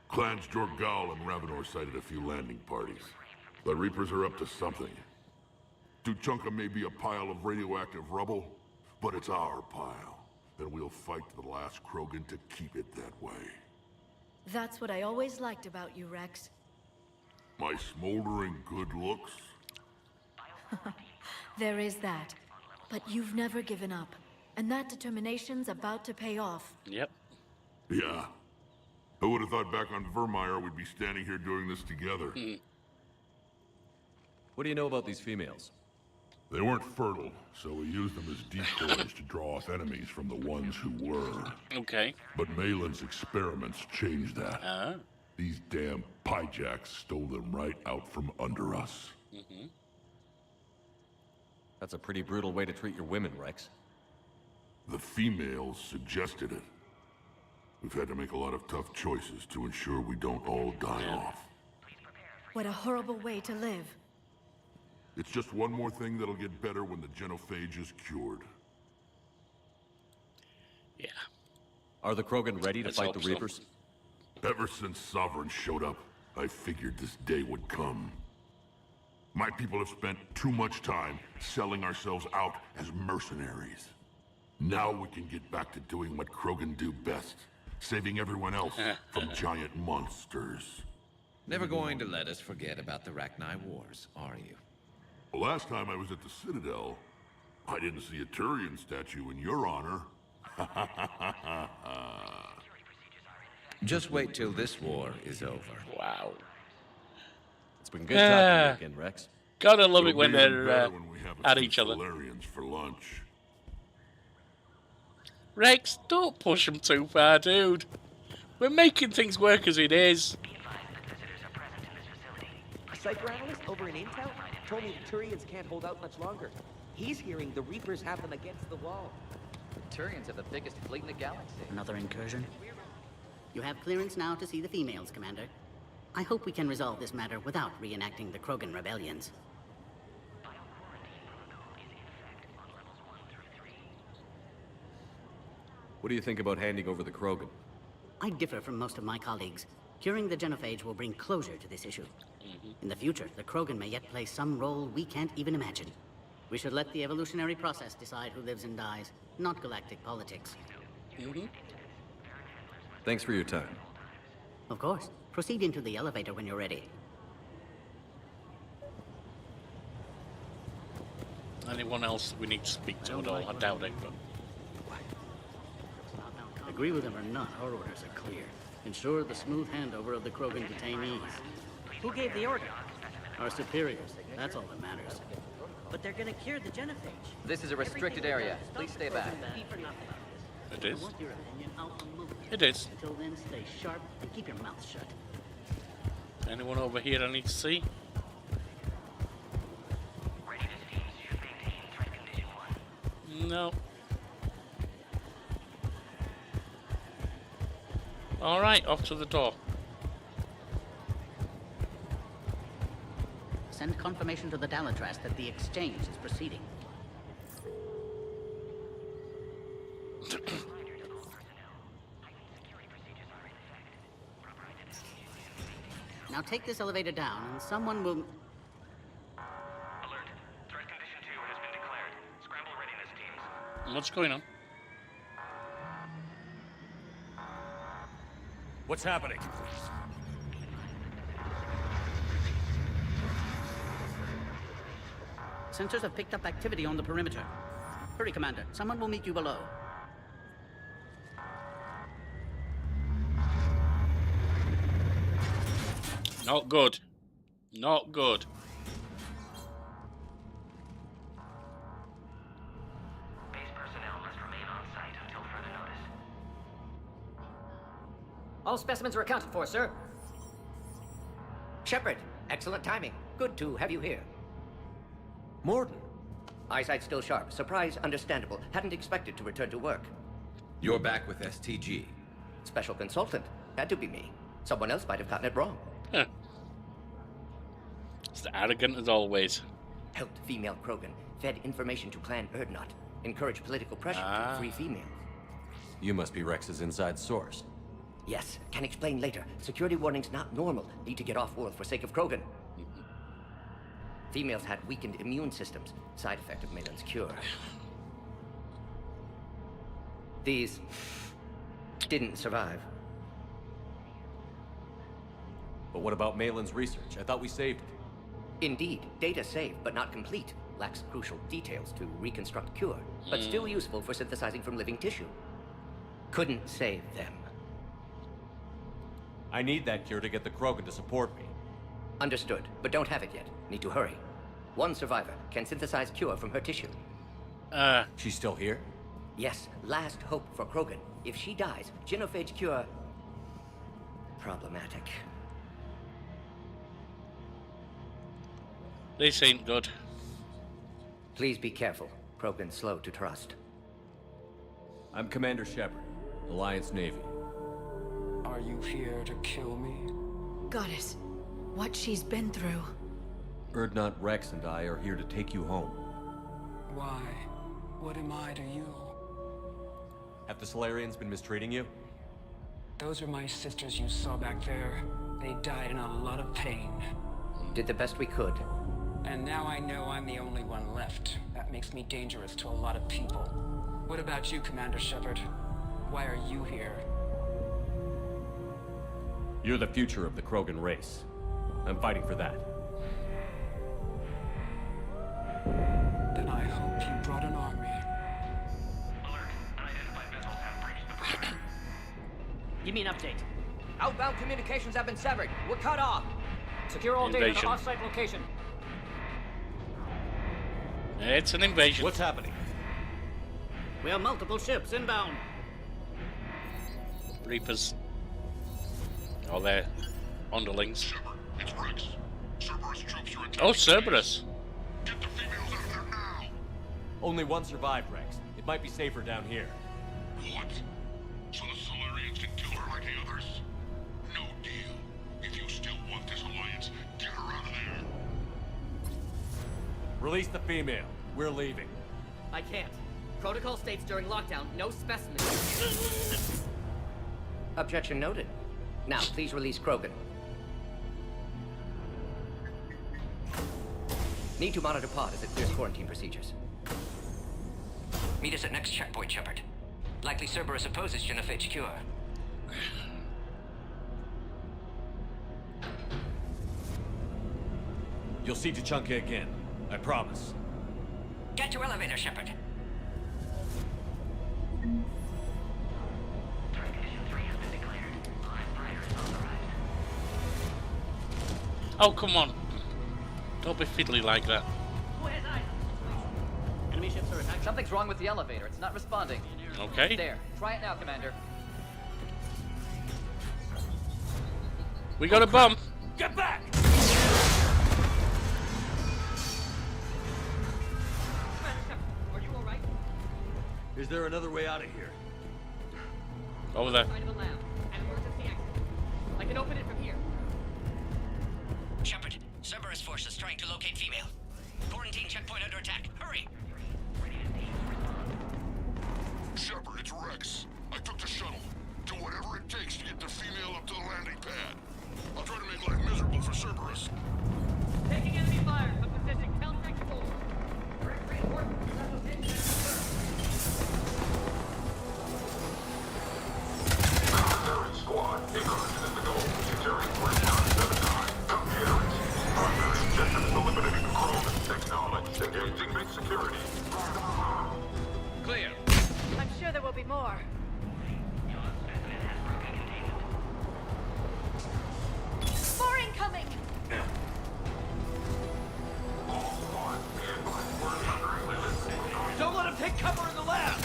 Speaker 3: Clans Jorgal and Ravenor sighted a few landing parties. The Reapers are up to something. Tuchanka may be a pile of radioactive rubble, but it's our pile. And we'll fight to the last Krogan to keep it that way.
Speaker 17: That's what I always liked about you, Rex.
Speaker 3: My smoldering good looks?
Speaker 17: There is that. But you've never given up. And that determination's about to pay off.
Speaker 1: Yep.
Speaker 3: Yeah. Who would have thought back on Vermeer we'd be standing here doing this together?
Speaker 4: What do you know about these females?
Speaker 3: They weren't fertile, so we used them as decoys to draw off enemies from the ones who were.
Speaker 1: Okay.
Speaker 3: But Malin's experiments changed that. These damn pyjacks stole them right out from under us.
Speaker 4: That's a pretty brutal way to treat your women, Rex.
Speaker 3: The females suggested it. We've had to make a lot of tough choices to ensure we don't all die off.
Speaker 17: What a horrible way to live.
Speaker 3: It's just one more thing that'll get better when the genophage is cured.
Speaker 1: Yeah.
Speaker 4: Are the Krogan ready to fight the
Speaker 1: hope so.
Speaker 4: Reapers?
Speaker 3: Ever since Sovereign showed up, I figured this day would come. My people have spent too much time selling ourselves out as mercenaries. Now we can get back to doing what Krogan do best, saving everyone else from giant monsters.
Speaker 18: Never going to let us forget about the Rachni Wars, are you?
Speaker 3: The last time I was at the Citadel, I didn't see a Turian statue in your honor.
Speaker 18: Just wait till this war is over.
Speaker 1: Wow.
Speaker 4: It's been good talking to you again, Rex.
Speaker 1: Gotta love it
Speaker 3: It'll
Speaker 1: when
Speaker 3: be even
Speaker 1: they're
Speaker 3: better when we have a
Speaker 1: at
Speaker 3: few
Speaker 1: each other.
Speaker 3: Solarians for lunch.
Speaker 1: Rex, don't push them too far, dude. We're making things work as it is.
Speaker 8: A cypher analyst over in Intel told me the Turians can't hold out much longer. He's hearing the Reapers have them against the wall.
Speaker 9: The Turians have the biggest fleet in the galaxy.
Speaker 12: Another incursion? You have clearance now to see the females, Commander. I hope we can resolve this matter without reenacting the Krogan rebellions.
Speaker 4: What do you think about handing over the Krogan?
Speaker 12: I differ from most of my colleagues. Curing the genophage will bring closure to this issue. In the future, the Krogan may yet play some role we can't even imagine. We should let the evolutionary process decide who lives and dies, not galactic politics.
Speaker 4: Thanks for your time.
Speaker 12: Of course. Proceed into the elevator when you're ready.
Speaker 1: Anyone else we need to speak to at all? I doubt it, but...
Speaker 12: Agree with him or not, our orders are clear. Ensure the smooth handover of the Krogan detainees.
Speaker 20: Who gave the order?
Speaker 12: Our superiors. That's all that matters.
Speaker 20: But they're gonna cure the genophage.
Speaker 9: This is a restricted area. Please stay back.
Speaker 1: It is.
Speaker 12: I want your opinion. I'll remove it.
Speaker 1: It is.
Speaker 12: Until then, stay sharp and keep your mouth shut.
Speaker 1: Anyone over here I need to see? No. Alright, off to the door.
Speaker 12: Send confirmation to the Dalatras that the exchange is proceeding. Now take this elevator down and someone will...
Speaker 1: What's going on?
Speaker 4: What's happening?
Speaker 12: Sensors have picked up activity on the perimeter. Hurry, Commander. Someone will meet you below.
Speaker 1: Not good. Not good.
Speaker 22: Base personnel must remain on site until further notice.
Speaker 8: All specimens are accounted for, sir. Shepard, excellent timing. Good to have you here. Morden. Eyesight still sharp. Surprise understandable. Hadn't expected to return to work.
Speaker 18: You're back with STG.
Speaker 8: Special consultant. Had to be me. Someone else might have gotten it wrong.
Speaker 1: Huh. It's arrogant as always.
Speaker 8: Helped female Krogan. Fed information to Clan Erdnot. Encouraged political pressure to free females.
Speaker 4: You must be Rex's inside source.
Speaker 8: Yes, can explain later. Security warnings not normal. Need to get off-world for sake of Krogan. Females had weakened immune systems. Side effect of Malin's cure. These didn't survive.
Speaker 4: But what about Malin's research? I thought we saved it.
Speaker 8: Indeed, data saved, but not complete. Lacks crucial details to reconstruct cure, but still useful for synthesizing from living tissue. Couldn't save them.
Speaker 4: I need that cure to get the Krogan to support me.
Speaker 8: Understood, but don't have it yet. Need to hurry. One survivor can synthesize cure from her tissue.
Speaker 4: She's still here?
Speaker 8: Yes, last hope for Krogan. If she dies, genophage cure... problematic.
Speaker 1: This ain't good.
Speaker 8: Please be careful. Krogan's slow to trust.
Speaker 4: I'm Commander Shepard, Alliance Navy.
Speaker 10: Are you here to kill me?
Speaker 21: Goddess, what she's been through.
Speaker 4: Urdnot, Rex, and I are here to take you home.
Speaker 10: Why? What am I to you?
Speaker 4: Have the Solarians been mistreating you?
Speaker 10: Those are my sisters you saw back there. They died in a lot of pain.
Speaker 8: Did the best we could.
Speaker 10: And now I know I'm the only one left. That makes me dangerous to a lot of people. What about you, Commander Shepard? Why are you here?
Speaker 4: You're the future of the Krogan race. I'm fighting for that.
Speaker 10: Then I hope you brought an army.
Speaker 20: Give me an update. Outbound communications have been severed. We're cut off. Secure all data to
Speaker 1: Invasion.
Speaker 20: off-site location.
Speaker 1: It's an invasion.
Speaker 4: What's happening?
Speaker 12: We have multiple ships inbound.
Speaker 1: Reapers. Oh, they're underlings.
Speaker 3: Shepard, it's Rex. Cerberus troops are attacking.
Speaker 1: Oh, Cerberus.
Speaker 3: Get the females out of there now.
Speaker 4: Only one survived, Rex. It might be safer down here.
Speaker 3: What? So the Solarians can kill her like the others? No deal. If you still want this alliance, get her out of there.
Speaker 4: Release the female. We're leaving.
Speaker 20: I can't. Protocol states during lockdown, no specimens.
Speaker 8: Objection noted. Now, please release Krogan. Need to monitor pod as it clears quarantine procedures. Meet us at next checkpoint, Shepard. Likely Cerberus opposes genophage cure.
Speaker 4: You'll see Tuchanka again. I promise.
Speaker 8: Get to elevator, Shepard.
Speaker 1: Oh, come on. Don't be fiddly like that.
Speaker 9: Enemy ships are attacking. Something's wrong with the elevator. It's not responding.
Speaker 1: Okay.
Speaker 9: There. Try it now, Commander.
Speaker 1: We got a bump.
Speaker 4: Get back!
Speaker 20: Are you alright?
Speaker 4: Is there another way out of here?
Speaker 1: Over there.
Speaker 20: Side of the lab. An emergency exit. I can open it from here.
Speaker 8: Shepard, Cerberus forces trying to locate female. Quarantine checkpoint under attack. Hurry!
Speaker 3: Shepard, it's Rex. I took the shuttle. Do whatever it takes to get the female up to the landing pad. I'll try to make life miserable for Cerberus.
Speaker 20: Taking enemy fire. From position. Counteract 4. Reinforcements at location.
Speaker 3: Military squad, incursion is the goal. Securing 4979. Come here. Primary objective is eliminating the Krogan. Acknowledged. Engaging base security.
Speaker 18: Clear.
Speaker 17: I'm sure there will be more. More incoming!
Speaker 4: Don't let him take cover in the lab!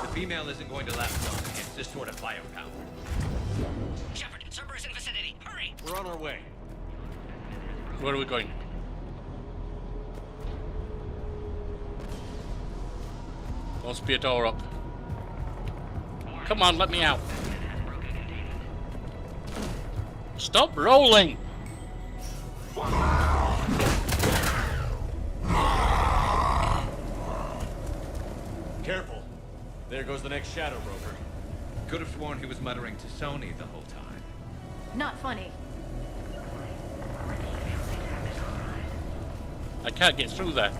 Speaker 18: The female isn't going to last long against this sort of firepower.
Speaker 8: Shepard, Cerberus in vicinity. Hurry!
Speaker 4: We're on our way.
Speaker 1: Where are we going? Must be a door up. Come on, let me out. Stop rolling!
Speaker 4: Careful. There goes the next shadow broker.
Speaker 18: Could have sworn he was muttering to Sony the whole time.
Speaker 17: Not funny.
Speaker 1: I can't get through there.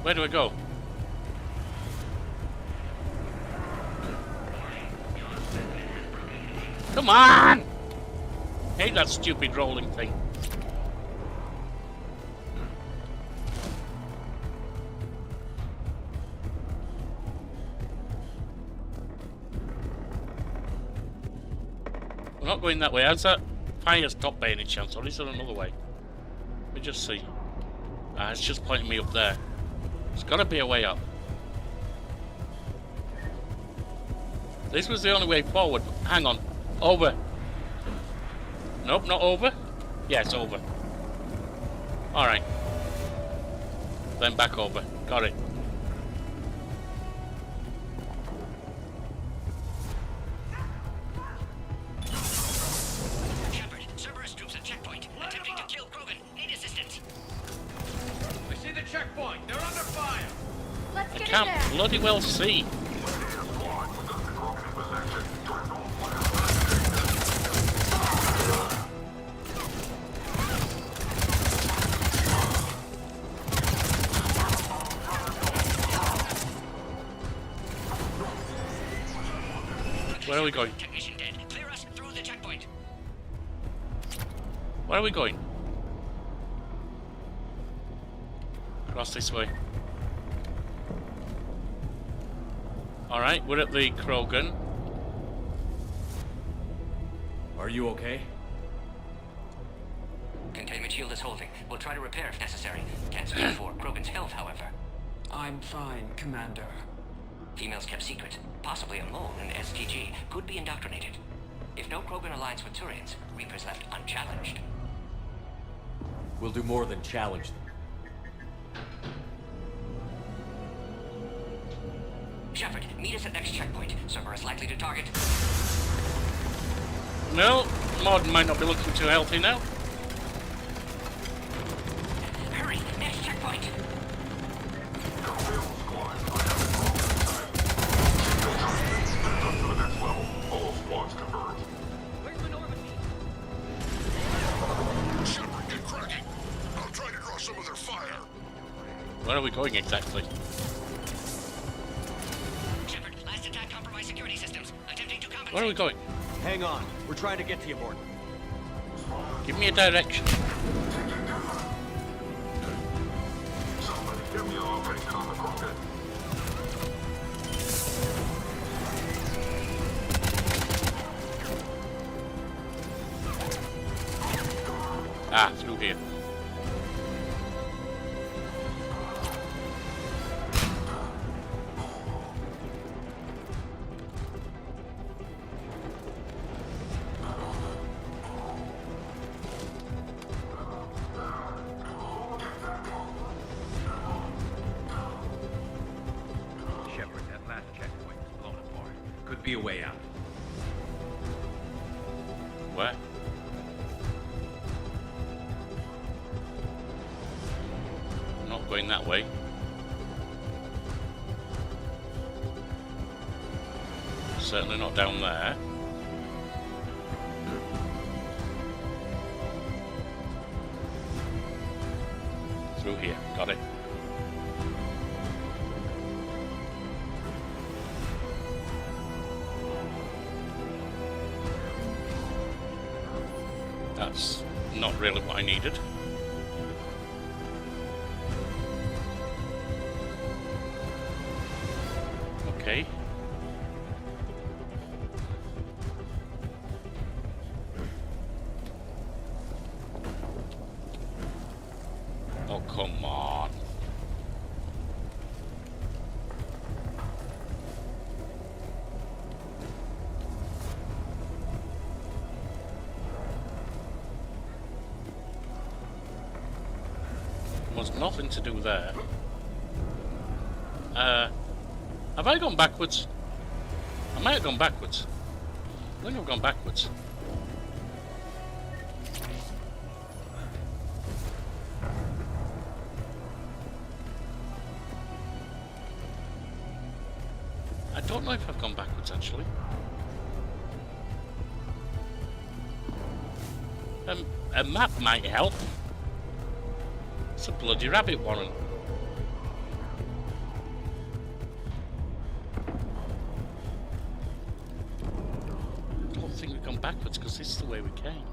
Speaker 1: Where do I go? Come on! Hate that stupid rolling thing. We're not going that way. Has that fire stopped by any chance, or is there another way? Let me just see. It's just pointing me up there. There's got to be a way up. This was the only way forward. Hang on. Over. Nope, not over. Yes, over. Alright. Then back over. Got it.
Speaker 20: Shepard, Cerberus troops at checkpoint. Attempting to kill Krogan. Need assistance.
Speaker 19: I see the checkpoint. They're under fire.
Speaker 2: Let's
Speaker 1: I
Speaker 2: get
Speaker 1: can't
Speaker 2: in there.
Speaker 1: bloody well see. Where are we going?
Speaker 20: Technician dead. Clear us through the checkpoint.
Speaker 1: Where are we going? Across this way. Alright, we're at the Krogan.
Speaker 4: Are you okay?
Speaker 8: Containment shield is holding. We'll try to repair if necessary. Can't speak for Krogan's health, however.
Speaker 10: I'm fine, Commander.
Speaker 8: Females kept secret. Possibly a mole in STG. Could be indoctrinated. If no Krogan aligns with Turians, Reapers left unchallenged.
Speaker 4: We'll do more than challenge them.
Speaker 8: Shepard, meet us at next checkpoint. Cerberus likely to target.
Speaker 1: No, Morden might not be looking too healthy now.
Speaker 8: Hurry, next checkpoint.
Speaker 3: Shepard, get cracking. I'll try to draw some of their fire.
Speaker 1: Where are we going exactly?
Speaker 20: Shepard, last attack compromised security systems. Attempting to compensate.
Speaker 1: Where are we going?
Speaker 4: Hang on. We're trying to get to you, Morton.
Speaker 1: Give me a direction.
Speaker 3: Somebody give me a location on the Krogan.
Speaker 1: Ah, through here.
Speaker 18: Shepard, that last checkpoint is blown apart. Could be a way out.
Speaker 1: Where? Not going that way. Certainly not down there. Through here, got it. That's not really what I needed. Okay. Oh, come on. Was nothing to do there. Have I gone backwards? I might have gone backwards. I think I've gone backwards. I don't know if I've gone backwards actually. A map might help. It's a bloody rabbit warren. because this is the way we came.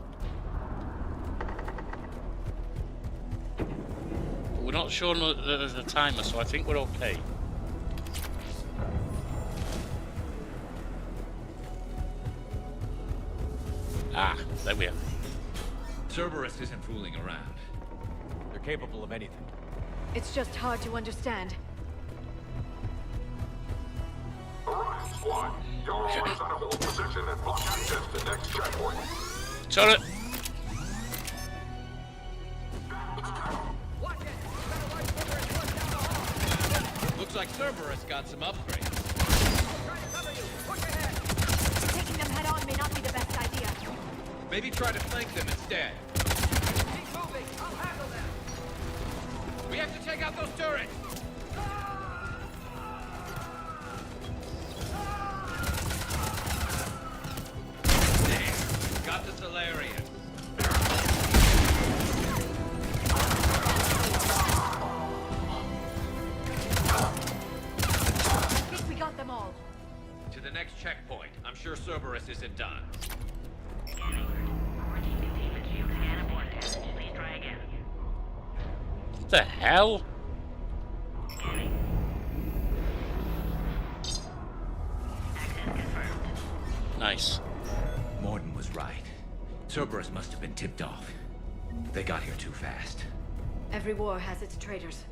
Speaker 1: But we're not sure that there's a timer, so I think we're okay. Ah, there we are.
Speaker 18: Cerberus isn't fooling around.
Speaker 4: They're capable of anything.
Speaker 21: It's just hard to understand.
Speaker 3: Alright, squad. Y'all always on a hold position and block access to the next checkpoint.
Speaker 1: Turret!
Speaker 18: Looks like Cerberus got some upgrades.
Speaker 21: Taking them head on may not be the best idea.
Speaker 18: Maybe try to flank them instead.
Speaker 19: Keep moving. I'll handle them.
Speaker 18: We have to take out those turrets! There! Got the Solarian.
Speaker 21: I think we got them all.
Speaker 18: To the next checkpoint. I'm sure Cerberus isn't done.
Speaker 1: What the hell? Nice.
Speaker 18: Morden was right. Cerberus must have been tipped off. They got here too fast.
Speaker 21: Every war has its traitors.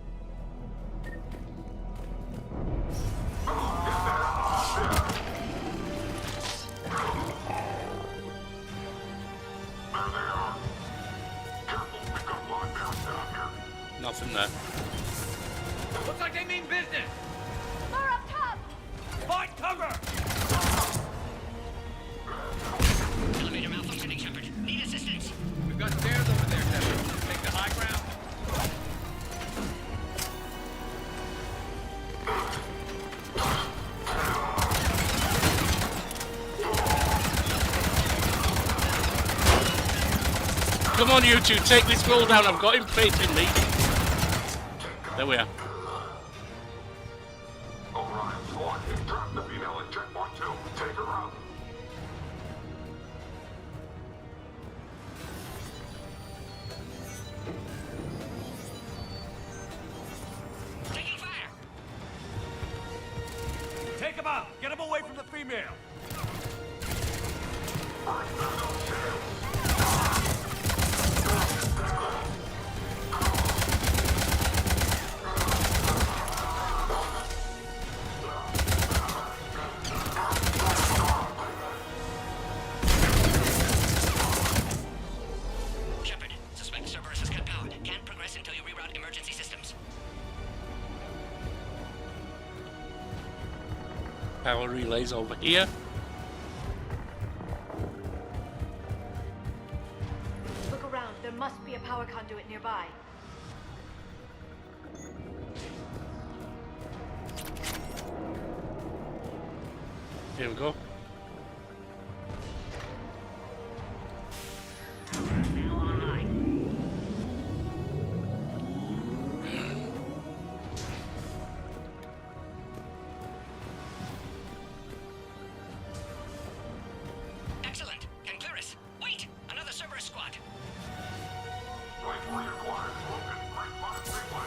Speaker 1: Nothing there.
Speaker 19: Looks like they mean business.
Speaker 21: More up top!
Speaker 19: Find cover!
Speaker 22: Elevator malfunctioning, Shepard. Need assistance.
Speaker 18: We've got stairs over there, Shepard. Take the high ground.
Speaker 1: Come on, you two, take this roll down. I've got him faith in me. There we are.
Speaker 3: Alright, squad. Drop the female at checkpoint 2. Take her out.
Speaker 22: Taking fire.
Speaker 4: Take them out! Get them away from the female!
Speaker 22: Shepard, suspect Cerberus has cut power. Can't progress until you reroute emergency systems.
Speaker 1: Power relays over here.
Speaker 21: Look around. There must be a power conduit nearby.
Speaker 1: Here we go.
Speaker 22: Excellent. Can clear us. Wait! Another Cerberus squad.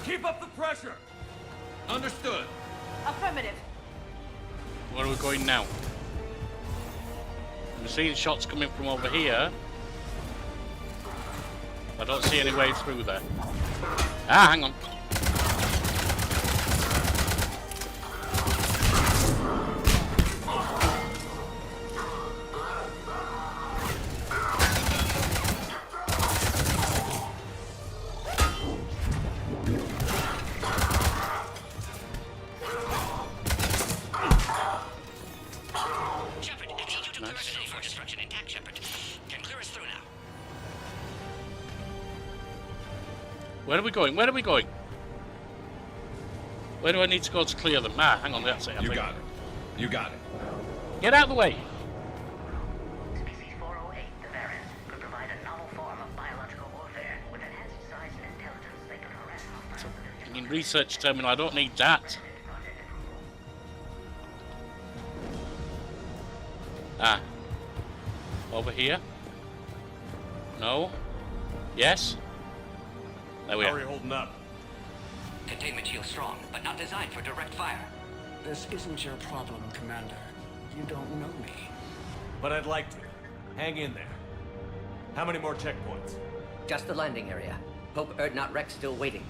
Speaker 4: Keep up the pressure!
Speaker 18: Understood.
Speaker 21: Affirmative.
Speaker 1: Where are we going now? I'm seeing shots coming from over here. I don't see any way through there. Ah, hang on.
Speaker 22: Shepard, execute to clear us today for destruction intact, Shepard. Can clear us through now.
Speaker 1: Where are we going? Where are we going? Where do I need to go to clear them? Ah, hang on, that's it.
Speaker 18: You got it. You got it.
Speaker 1: Get out of the way.
Speaker 22: Species 408, the variant, could provide a novel form of biological warfare with enhanced size and intelligence that can harass hostiles.
Speaker 1: In research terminal, I don't need that. Ah. Over here. No? Yes? There we
Speaker 4: How
Speaker 1: are.
Speaker 4: are you holding up?
Speaker 8: Containment shield strong, but not designed for direct fire.
Speaker 10: This isn't your problem, Commander. You don't know me.
Speaker 4: But I'd like to. Hang in there. How many more checkpoints?
Speaker 8: Just the landing area. Hope not Rex still waiting.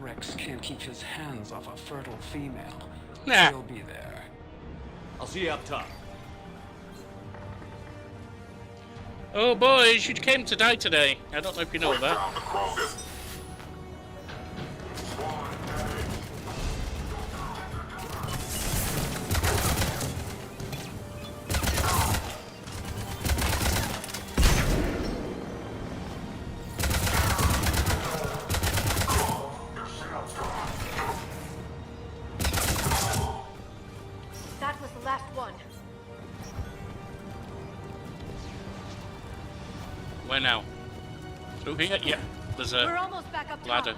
Speaker 10: Rex can't keep his hands off a fertile female.
Speaker 1: Nah.
Speaker 10: He'll be there.
Speaker 4: I'll see you up top.
Speaker 1: Oh boys, you came to die today. I don't know if you know that.
Speaker 6: That was the last one.
Speaker 1: Where now? Through here? Yeah. There's a
Speaker 6: We're almost back up top.
Speaker 1: ladder.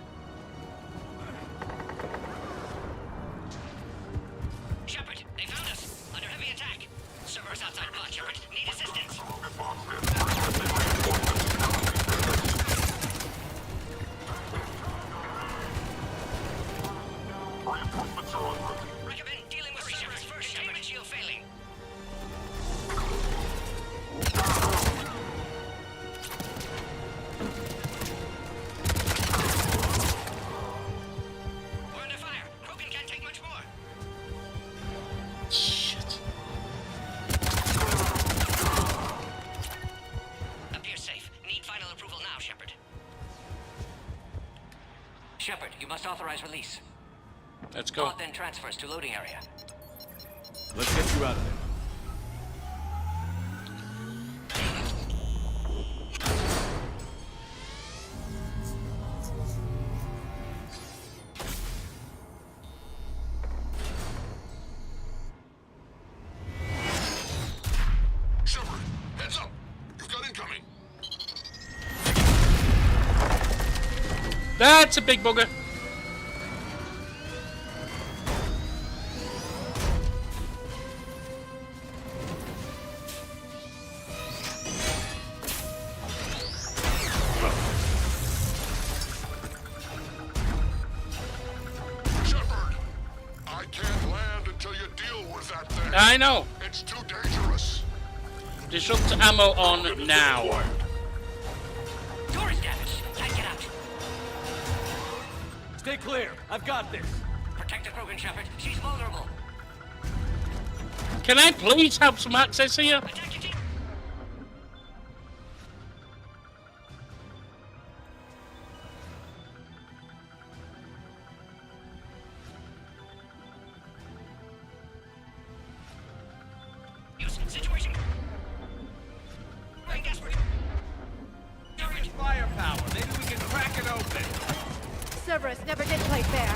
Speaker 8: Shepard, they found us. Under heavy attack. Servers outside block, Shepard. Need assistance. Recommend dealing with servers first. Containment shield failing. We're under fire. Krogan can't take much more.
Speaker 1: Shit.
Speaker 8: Appears safe. Need final approval now, Shepard. Shepard, you must authorize release.
Speaker 1: Let's go.
Speaker 8: Pod then transfers to loading area.
Speaker 4: Let's get you out of there.
Speaker 3: Shepard, heads up! You've got incoming!
Speaker 1: That's a big bugger.
Speaker 3: Shepard! I can't land until you deal with that thing!
Speaker 1: I know.
Speaker 3: It's too dangerous!
Speaker 1: Disrupt ammo on now.
Speaker 8: Door is damaged. Can't get out.
Speaker 4: Stay clear. I've got this.
Speaker 8: Protect the Krogan, Shepard. She's vulnerable.
Speaker 1: Can I please have some access here?
Speaker 8: Attack your team. Situation. Going desperate.
Speaker 19: Serious firepower. Maybe we can crack it open.
Speaker 6: Cerberus never did play fair.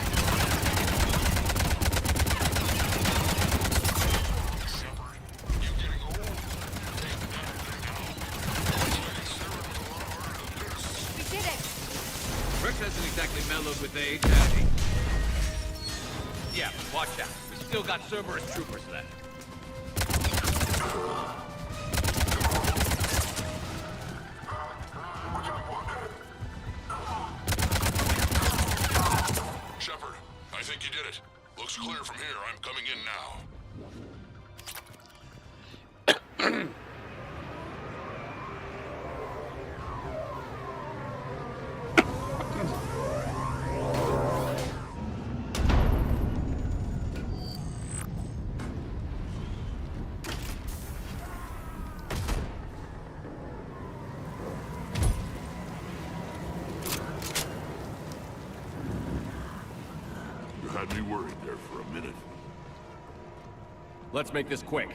Speaker 6: We did it!
Speaker 19: Rex hasn't exactly mellowed with age, has he? Yeah, but watch out. We still got Cerberus troopers left.
Speaker 3: Shepard, I think you did it. Looks clear from here. I'm coming in now. You had me worried there for a minute.
Speaker 4: Let's make this quick.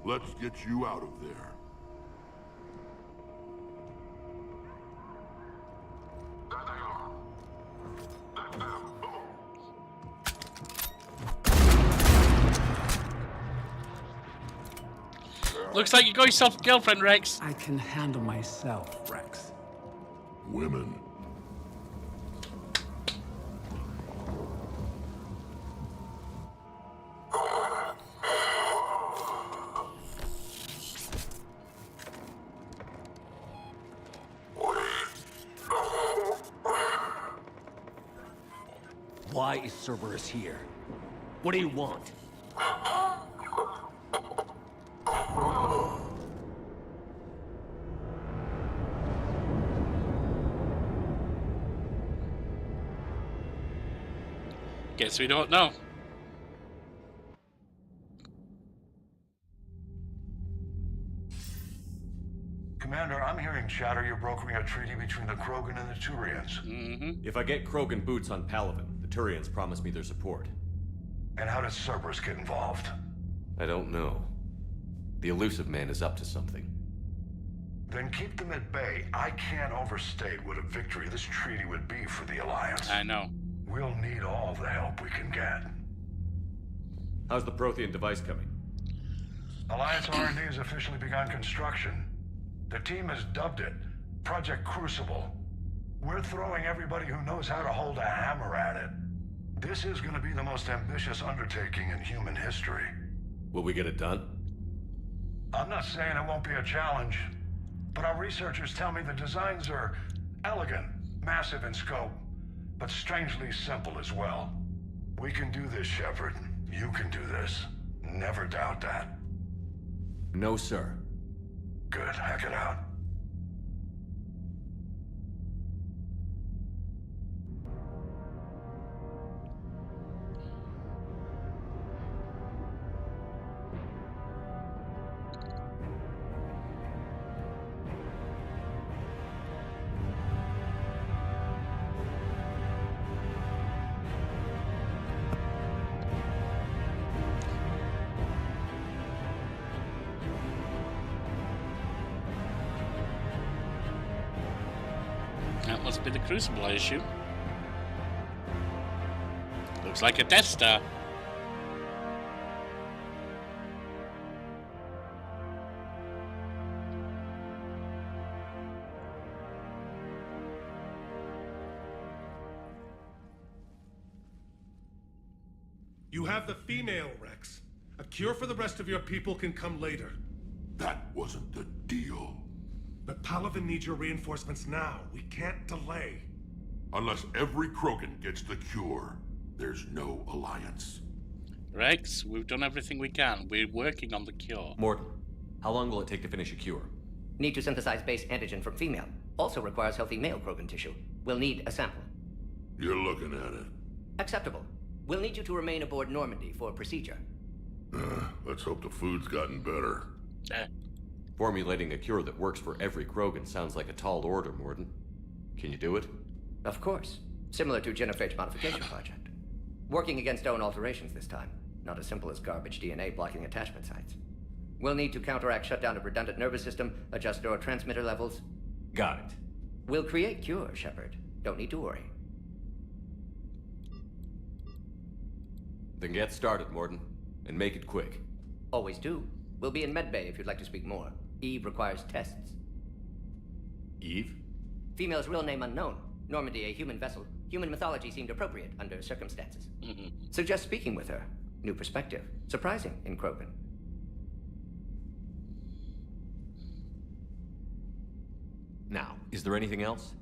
Speaker 3: Let's get you out of there.
Speaker 1: Looks like you got yourself a girlfriend, Rex.
Speaker 10: I can handle myself, Rex.
Speaker 3: Women.
Speaker 5: Why is Cerberus here? What do you want?
Speaker 1: Guess we don't know.
Speaker 7: Commander, I'm hearing chatter you're brokering a treaty between the Krogan and the Turians.
Speaker 1: Mm-hmm.
Speaker 4: If I get Krogan boots on Palythrough, the Turians promise me their support.
Speaker 7: And how does Cerberus get involved?
Speaker 4: I don't know. The elusive man is up to something.
Speaker 7: Then keep them at bay. I can't overstate what a victory this treaty would be for the Alliance.
Speaker 1: I know.
Speaker 7: We'll need all the help we can get.
Speaker 4: How's the Prothean device coming?
Speaker 7: Alliance R&D has officially begun construction. The team has dubbed it Project Crucible. We're throwing everybody who knows how to hold a hammer at it. This is going to be the most ambitious undertaking in human history.
Speaker 4: Will we get it done?
Speaker 7: I'm not saying it won't be a challenge, but our researchers tell me the designs are elegant, massive in scope, but strangely simple as well. We can do this, Shepard. You can do this. Never doubt that.
Speaker 4: No, sir.
Speaker 7: Good. Hack it out.
Speaker 1: That must be the Crucible, I assume. Looks like a Death Star.
Speaker 16: You have the female, Rex. A cure for the rest of your people can come later.
Speaker 3: That wasn't the deal.
Speaker 16: But Palythrough needs your reinforcements now. We can't delay.
Speaker 3: Unless every Krogan gets the cure, there's no alliance.
Speaker 1: Rex, we've done everything we can. We're working on the cure.
Speaker 4: Morton, how long will it take to finish a cure?
Speaker 8: Need to synthesize base antigen from female. Also requires healthy male Krogan tissue. We'll need a sample.
Speaker 3: You're looking at it.
Speaker 8: Acceptable. We'll need you to remain aboard Normandy for procedure.
Speaker 3: Let's hope the food's gotten better.
Speaker 4: Formulating a cure that works for every Krogan sounds like a tall order, Morton. Can you do it?
Speaker 8: Of course. Similar to Genophage Modification Project. Working against own alterations this time. Not as simple as garbage DNA blocking attachment sites. We'll need to counteract shutdown of redundant nervous system, adjust neurotransmitter levels.
Speaker 4: Got it.
Speaker 8: We'll create cure, Shepard. Don't need to worry.
Speaker 4: Then get started, Morton. And make it quick.
Speaker 8: Always do. We'll be in medbay if you'd like to speak more. Eve requires tests.
Speaker 4: Eve?
Speaker 8: Female's real name unknown. Normandy, a human vessel. Human mythology seemed appropriate under circumstances. Suggest speaking with her. New perspective. Surprising in Krogan.
Speaker 4: Now, is there anything else?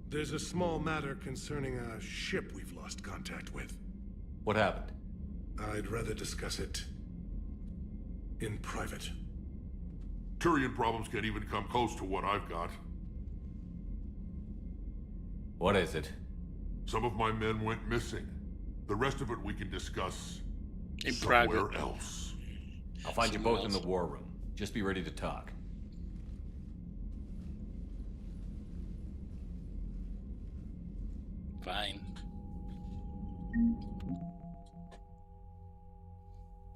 Speaker 16: There's a small matter concerning a ship we've lost contact with.
Speaker 4: What happened?
Speaker 16: I'd rather discuss it in private.
Speaker 3: Turian problems can't even come close to what I've got.
Speaker 4: What is it?
Speaker 3: Some of my men went missing. The rest of it we can discuss
Speaker 1: in
Speaker 3: somewhere
Speaker 1: private.
Speaker 3: else.
Speaker 4: I'll find you both in the war room. Just be ready to talk.
Speaker 1: Fine.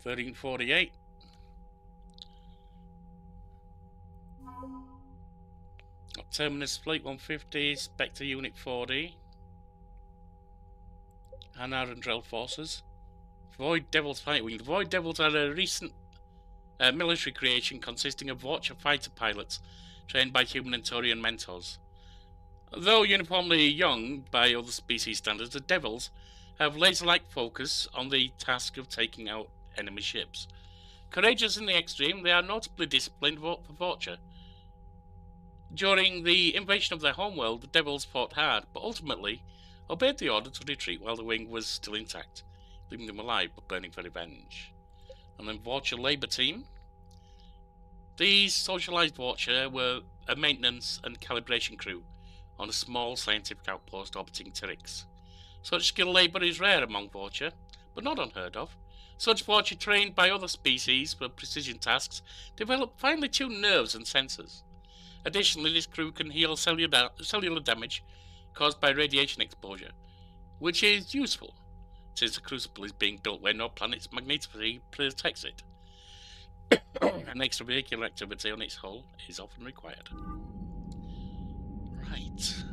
Speaker 1: 1348. Terminus Fleet 150, Spectre Unit 40. Hanard and Drell Forces. Void Devils Fight Wing. The Void Devils are a recent military creation consisting of Watcher fighter pilots trained by human and Turian mentors. Though uniformly young by other species standards, the Devils have laser-like focus on the task of taking out enemy ships. Courageous in the extreme, they are notably disciplined for Watcher. During the invasion of their homeworld, the Devils fought hard, but ultimately obeyed the order to retreat while the wing was still intact, leaving them alive but burning for revenge. And then Vorcha Labour Team. These socialised Vorcha were a maintenance and calibration crew on a small scientific outpost orbiting Tyrix. Such skilled labour is rare among Vorcha, but not unheard of. Such Vorcha trained by other species for precision tasks develop finely tuned nerves and sensors. Additionally, this crew can heal cellular damage caused by radiation exposure, which is useful, since the Crucible is being built where no planet's magneticity protects it. An extravehicular activity on its hull is often required. Right.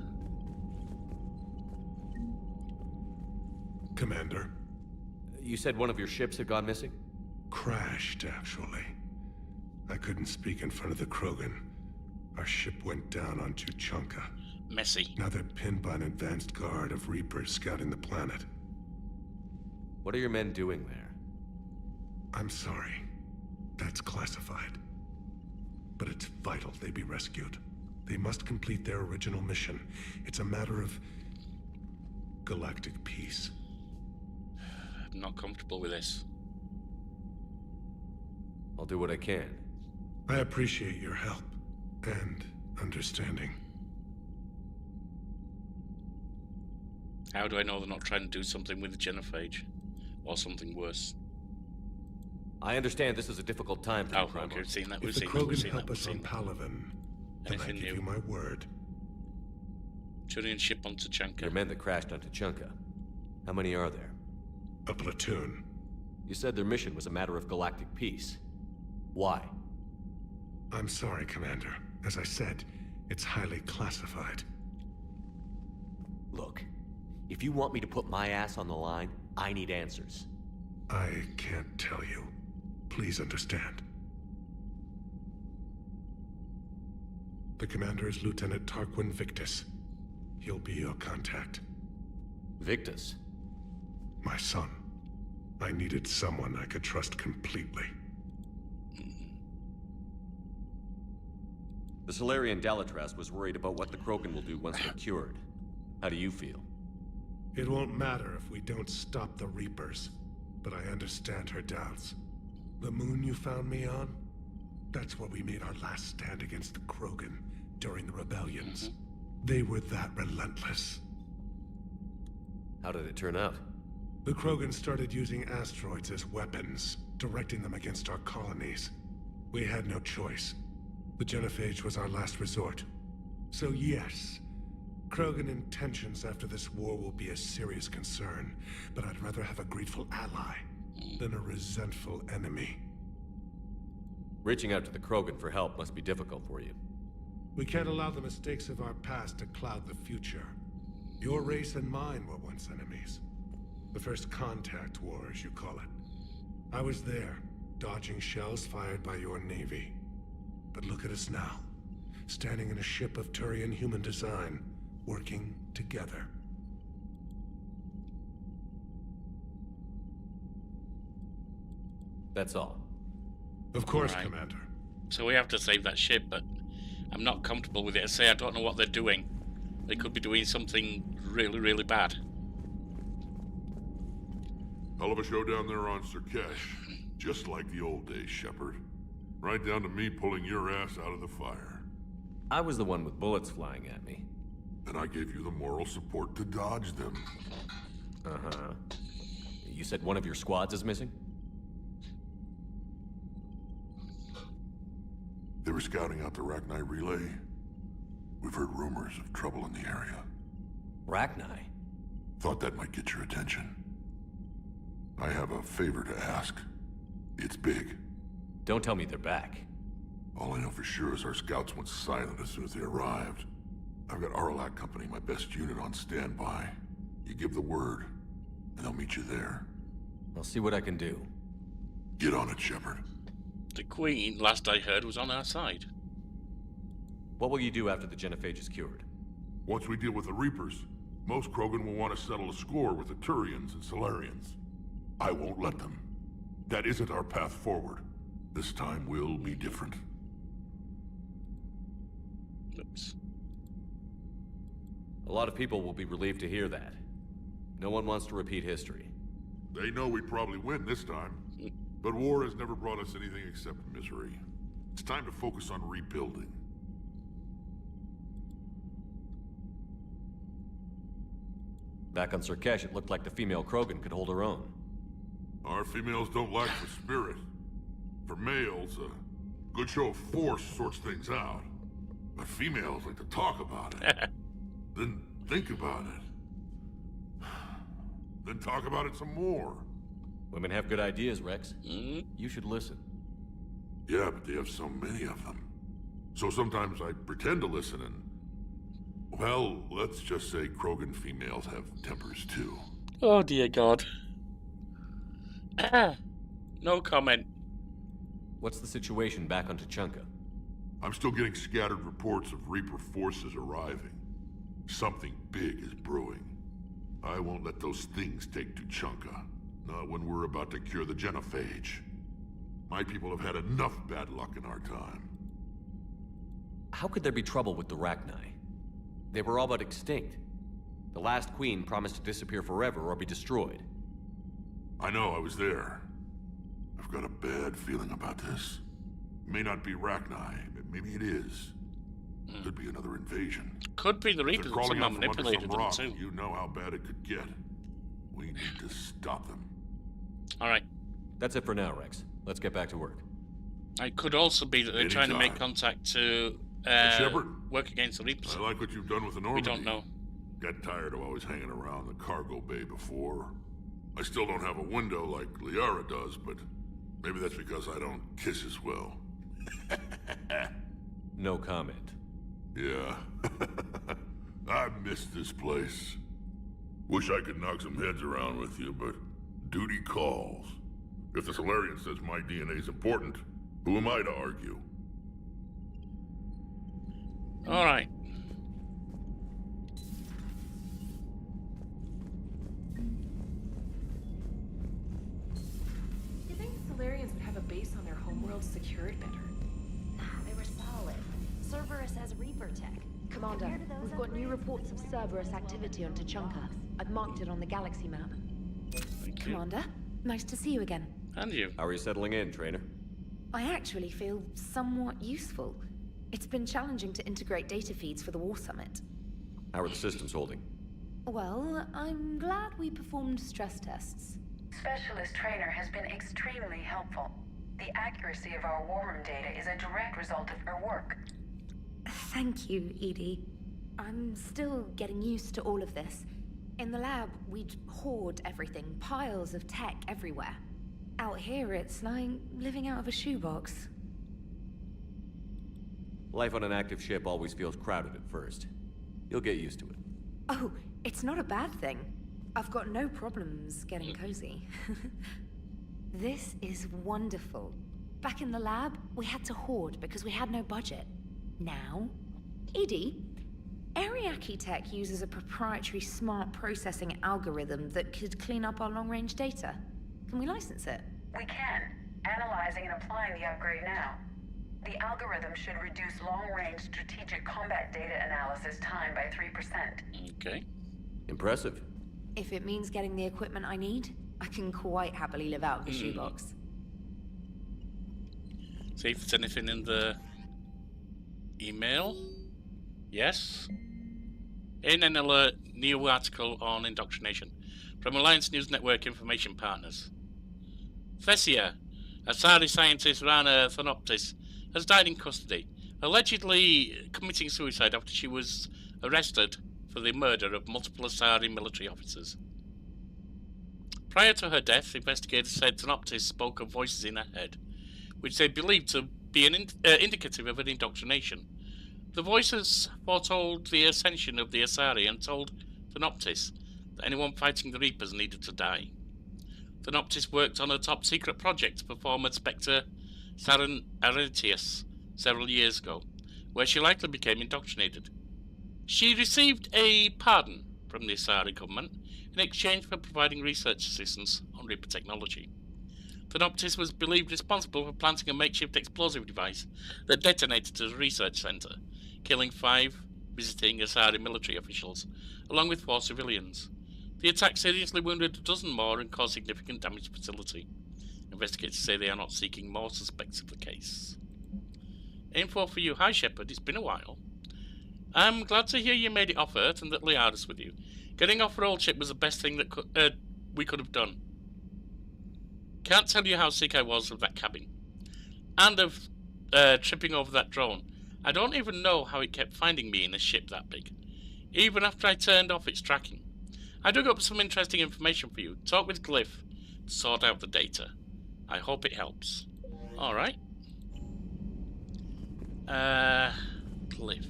Speaker 16: Commander.
Speaker 4: You said one of your ships had gone missing?
Speaker 16: Crashed, actually. I couldn't speak in front of the Krogan. Our ship went down on Tuchanka.
Speaker 1: Messy.
Speaker 16: Now they're pinned by an advanced guard of Reapers scouting the planet.
Speaker 4: What are your men doing there?
Speaker 16: I'm sorry. That's classified. But it's vital they be rescued. They must complete their original mission. It's a matter of galactic peace.
Speaker 1: I'm not comfortable with this.
Speaker 4: I'll do what I can.
Speaker 16: I appreciate your help and understanding.
Speaker 1: How do I know they're not trying to do something with the genophage? Or something worse?
Speaker 4: I understand this is a difficult time for
Speaker 1: okay, we've seen that.
Speaker 16: If the Krogan help us on Palythrough, then I give you my word.
Speaker 1: Turian ship on Tuchanka.
Speaker 4: Your men that crashed on Tuchanka. How many are there?
Speaker 16: A platoon.
Speaker 4: You said their mission was a matter of galactic peace. Why?
Speaker 16: I'm sorry, Commander. As I said, it's highly classified.
Speaker 4: Look, if you want me to put my ass on the line, I need answers.
Speaker 16: I can't tell you. Please understand. The commander is Lieutenant Tarquin Victus. He'll be your contact.
Speaker 4: Victus?
Speaker 16: My son. I needed someone I could trust completely.
Speaker 4: The Salarian Dalitras was worried about what the Krogan will do once they're cured. How do you feel?
Speaker 16: It won't matter if we don't stop the Reapers, but I understand her doubts. The moon you found me on? That's where we made our last stand against the Krogan during the rebellions. They were that relentless.
Speaker 4: How did it turn out?
Speaker 16: The Krogan started using asteroids as weapons, directing them against our colonies. We had no choice. The genophage was our last resort. So yes, Krogan intentions after this war will be a serious concern, but I'd rather have a grateful ally than a resentful enemy.
Speaker 4: Reaching out to the Krogan for help must be difficult for you.
Speaker 16: We can't allow the mistakes of our past to cloud the future. Your race and mine were once enemies. The first contact war, as you call it. I was there, dodging shells fired by your navy. But look at us now, standing in a ship of Turian human design, working together.
Speaker 4: That's all.
Speaker 16: Of course, Commander.
Speaker 1: So we have to save that ship, but I'm not comfortable with it. I say I don't know what they're doing. They could be doing something really, really bad.
Speaker 3: Hell of a show down there on Surkesh. Just like the old days, Shepard. Right down to me pulling your ass out of the fire.
Speaker 4: I was the one with bullets flying at me.
Speaker 3: And I gave you the moral support to dodge them.
Speaker 4: Uh-huh. You said one of your squads is missing?
Speaker 3: They were scouting out the Rachni relay. We've heard rumors of trouble in the area.
Speaker 4: Rachni?
Speaker 3: Thought that might get your attention. I have a favor to ask. It's big.
Speaker 4: Don't tell me they're back.
Speaker 3: All I know for sure is our scouts went silent as soon as they arrived. I've got Arlac Company, my best unit, on standby. You give the word, and they'll meet you there.
Speaker 4: I'll see what I can do.
Speaker 3: Get on it, Shepard.
Speaker 1: The Queen, last I heard, was on our side.
Speaker 4: What will you do after the genophage is cured?
Speaker 3: Once we deal with the Reapers, most Krogan will want to settle a score with the Turians and Salarians. I won't let them. That isn't our path forward. This time will be different.
Speaker 1: Oops.
Speaker 4: A lot of people will be relieved to hear that. No one wants to repeat history.
Speaker 3: They know we'd probably win this time. But war has never brought us anything except misery. It's time to focus on rebuilding.
Speaker 4: Back on Surkesh, it looked like the female Krogan could hold her own.
Speaker 3: Our females don't lack the spirit. For males, a good show of force sorts things out. But females like to talk about it. Then think about it. Then talk about it some more.
Speaker 4: Women have good ideas, Rex. You should listen.
Speaker 3: Yeah, but they have so many of them. So sometimes I pretend to listen and... Well, let's just say Krogan females have tempers too.
Speaker 1: Oh dear God. No comment.
Speaker 4: What's the situation back on Tuchanka?
Speaker 3: I'm still getting scattered reports of Reaper forces arriving. Something big is brewing. I won't let those things take Tuchanka. Not when we're about to cure the genophage. My people have had enough bad luck in our time.
Speaker 4: How could there be trouble with the Rachni? They were all but extinct. The last queen promised to disappear forever or be destroyed.
Speaker 3: I know, I was there. I've got a bad feeling about this. It may not be Rachni, but maybe it is. Could be another invasion.
Speaker 1: Could be the Reapers that somehow manipulated them
Speaker 3: rock,
Speaker 1: too.
Speaker 3: You know how bad it could get. We need to stop them.
Speaker 1: Alright.
Speaker 4: That's it for now, Rex. Let's get back to work.
Speaker 1: It could also be that they're trying to make contact to
Speaker 3: Shepard,
Speaker 1: work against the Reapers.
Speaker 3: I like what you've done with the Normandy.
Speaker 1: We don't know.
Speaker 3: Got tired of always hanging around the cargo bay before. I still don't have a window like Liara does, but maybe that's because I don't kiss as well.
Speaker 4: No comment.
Speaker 3: Yeah. I miss this place. Wish I could knock some heads around with you, but duty calls. If the Solarian says my DNA is important, who am I to argue?
Speaker 1: Alright.
Speaker 14: You think the Solarians would have a base on their homeworld secured better?
Speaker 2: Nah, they were solid. Cerberus has Reaper tech.
Speaker 14: Commander, we've got new reports of Cerberus activity on Tuchanka. I've marked it on the galaxy map.
Speaker 1: Thank you.
Speaker 14: Commander, nice to see you again.
Speaker 1: And you.
Speaker 4: How are you settling in, trainer?
Speaker 14: I actually feel somewhat useful. It's been challenging to integrate data feeds for the War Summit.
Speaker 4: How are the systems holding?
Speaker 14: Well, I'm glad we performed stress tests.
Speaker 22: Specialist Trainer has been extremely helpful. The accuracy of our war room data is a direct result of her work.
Speaker 14: Thank you, Edie. I'm still getting used to all of this. In the lab, we'd hoard everything, piles of tech everywhere. Out here, it's like living out of a shoebox.
Speaker 4: Life on an active ship always feels crowded at first. You'll get used to it.
Speaker 14: Oh, it's not a bad thing. I've got no problems getting cozy. This is wonderful. Back in the lab, we had to hoard because we had no budget. Now, Edie, Ariaki Tech uses a proprietary smart processing algorithm that could clean up our long-range data. Can we license it?
Speaker 22: We can. Analyzing and applying the upgrade now. The algorithm should reduce long-range strategic combat data analysis time by 3%.
Speaker 1: Okay.
Speaker 4: Impressive.
Speaker 14: If it means getting the equipment I need, I can quite happily live out of a shoebox.
Speaker 1: See if there's anything in the email. Yes. In an alert, new article on indoctrination from Alliance News Network information partners. Thessia, a Sari scientist Rana Thanoptis, has died in custody, allegedly committing suicide after she was arrested for the murder of multiple Asari military officers. Prior to her death, investigators said Thanoptis spoke of voices in her head, which they believed to be an indicative of an indoctrination. The voices foretold the ascension of the Asari and told Thanoptis that anyone fighting the Reapers needed to die. Thanoptis worked on a top-secret project to perform at Spectre Saran Aretius several years ago, where she likely became indoctrinated. She received a pardon from the Asari government in exchange for providing research assistance on Reaper technology. Thanoptis was believed responsible for planting a makeshift explosive device that detonated at a research center, killing 5 visiting Asari military officials, along with 4 civilians. The attack seriously wounded a dozen more and caused significant damage to the facility. Investigators say they are not seeking more suspects of the case. Info for you. Hi Shepard, it's been a while. I'm glad to hear you made it off Earth and that Liardus with you. Getting off our old ship was the best thing that we could have done. Can't tell you how sick I was of that cabin. And of tripping over that drone. I don't even know how it kept finding me in a ship that big. Even after I turned off its tracking. I dug up some interesting information for you. Talk with Glyph to sort out the data. I hope it helps. Alright. Glyph.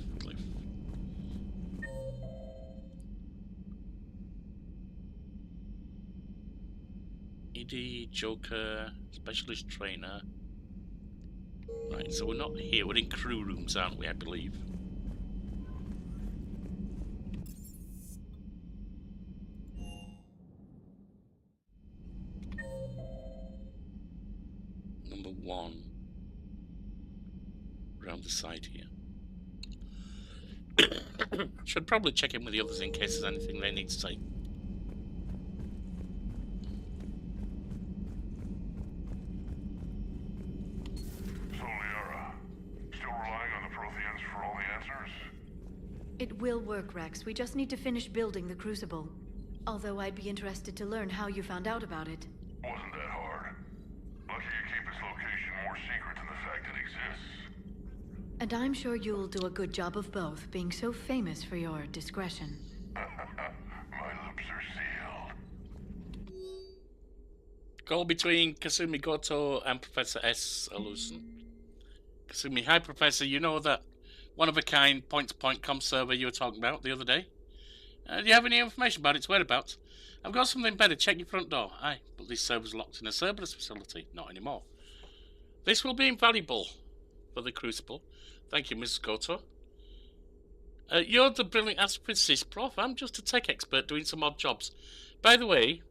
Speaker 1: ED, Joker, Specialist Trainer. Right, so we're not here. We're in crew rooms, aren't we, I believe? Number 1. Around the side here. Should probably check in with the others in case there's anything they need to say.
Speaker 17: It will work, Rex. We just need to finish building the Crucible. Although I'd be interested to learn how you found out about it.
Speaker 3: Wasn't that hard. Lucky you keep its location more secret than the fact it exists.
Speaker 17: And I'm sure you'll do a good job of both, being so famous for your discretion.
Speaker 3: My lips are sealed.
Speaker 1: Call between Kasumi Goto and Professor S. Alusen. Kasumi, hi Professor, you know that one-of-a-kind point-to-point comm server you were talking about the other day? Do you have any information about its whereabouts? I've got something better. Check your front door. Aye, but this server's locked in a Cerberus facility. Not anymore. This will be invaluable for the Crucible. Thank you, Mrs. Goto. You're the brilliant astrophysicist, Prof. I'm just a tech expert doing some odd jobs. By the way,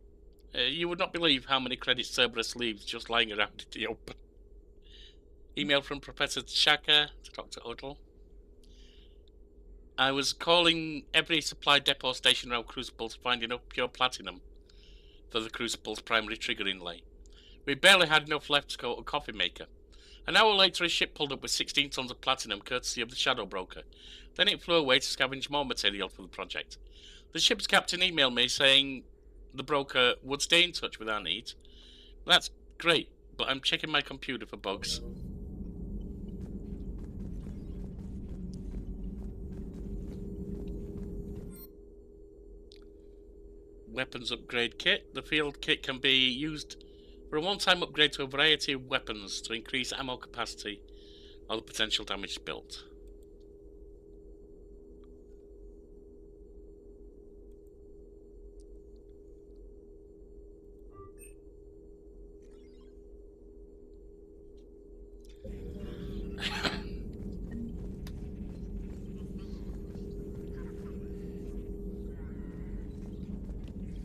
Speaker 1: you would not believe how many credits Cerberus leaves just lying around in the open. Email from Professor Shaka to Dr. Odell. I was calling every supply depot station around Crucible to find enough pure platinum for the Crucible's primary trigger inlay. We barely had enough left to go to a coffee maker. An hour later, a ship pulled up with 16 tons of platinum courtesy of the Shadow Broker. Then it flew away to scavenge more material for the project. The ship's captain emailed me saying the broker would stay in touch with our needs. That's great, but I'm checking my computer for bugs. Weapons upgrade kit. The field kit can be used for a one-time upgrade to a variety of weapons to increase ammo capacity or the potential damage built.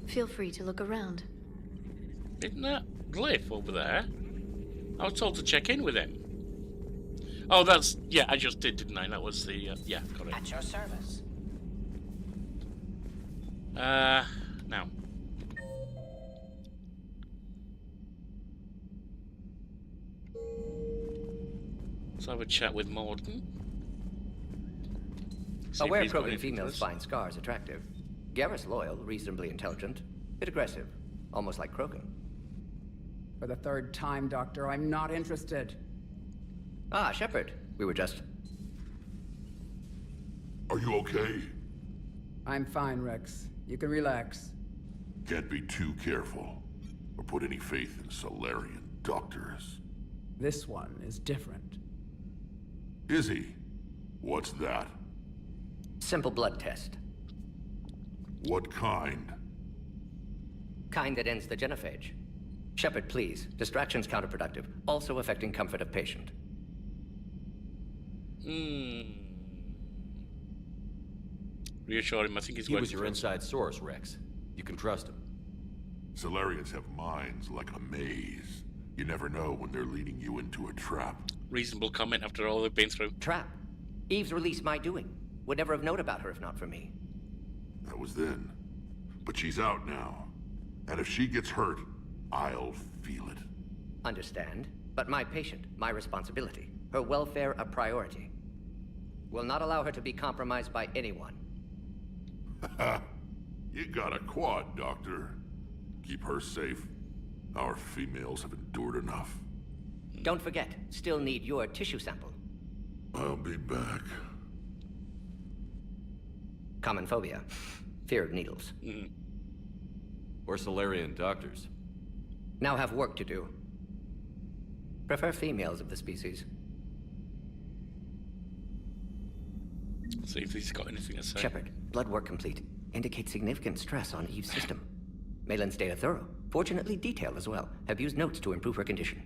Speaker 17: Feel free to look around.
Speaker 1: Isn't that Glyph over there? I was told to check in with him. Oh, that's... yeah, I just did, didn't I? That was the... yeah, got it.
Speaker 20: At your service.
Speaker 1: Now. Let's have a chat with Morden.
Speaker 8: Aware Krogan females find Scars attractive. Garrus loyal, reasonably intelligent, bit aggressive, almost like Krogan.
Speaker 10: For the 3rd time, Doctor, I'm not interested.
Speaker 8: Ah, Shepard. We were just...
Speaker 3: Are you okay?
Speaker 10: I'm fine, Rex. You can relax.
Speaker 3: Can't be too careful, or put any faith in Solarian doctors.
Speaker 10: This one is different.
Speaker 3: Is he? What's that?
Speaker 8: Simple blood test.
Speaker 3: What kind?
Speaker 8: Kind that ends the genophage. Shepard, please. Distraction's counterproductive, also affecting comfort of patient.
Speaker 1: Reassure him, I think he's
Speaker 4: He was your inside source, Rex. You can trust him.
Speaker 3: Solarians have minds like a maze. You never know when they're leading you into a trap.
Speaker 1: Reasonable comment after all they've been through.
Speaker 8: Trap. Eve's release my doing. Would never have known about her if not for me.
Speaker 3: That was then. But she's out now. And if she gets hurt, I'll feel it.
Speaker 8: Understand. But my patient, my responsibility. Her welfare a priority. Will not allow her to be compromised by anyone.
Speaker 3: You got a quad, Doctor. Keep her safe. Our females have endured enough.
Speaker 8: Don't forget, still need your tissue sample.
Speaker 3: I'll be back.
Speaker 8: Common phobia. Fear of needles.
Speaker 4: Or Solarian doctors.
Speaker 8: Now have work to do. Prefer females of the species.
Speaker 1: See if he's got anything to say.
Speaker 8: Shepard, blood work complete. Indicates significant stress on Eve's system. Malin's data thorough. Fortunately detailed as well. Have used notes to improve her condition.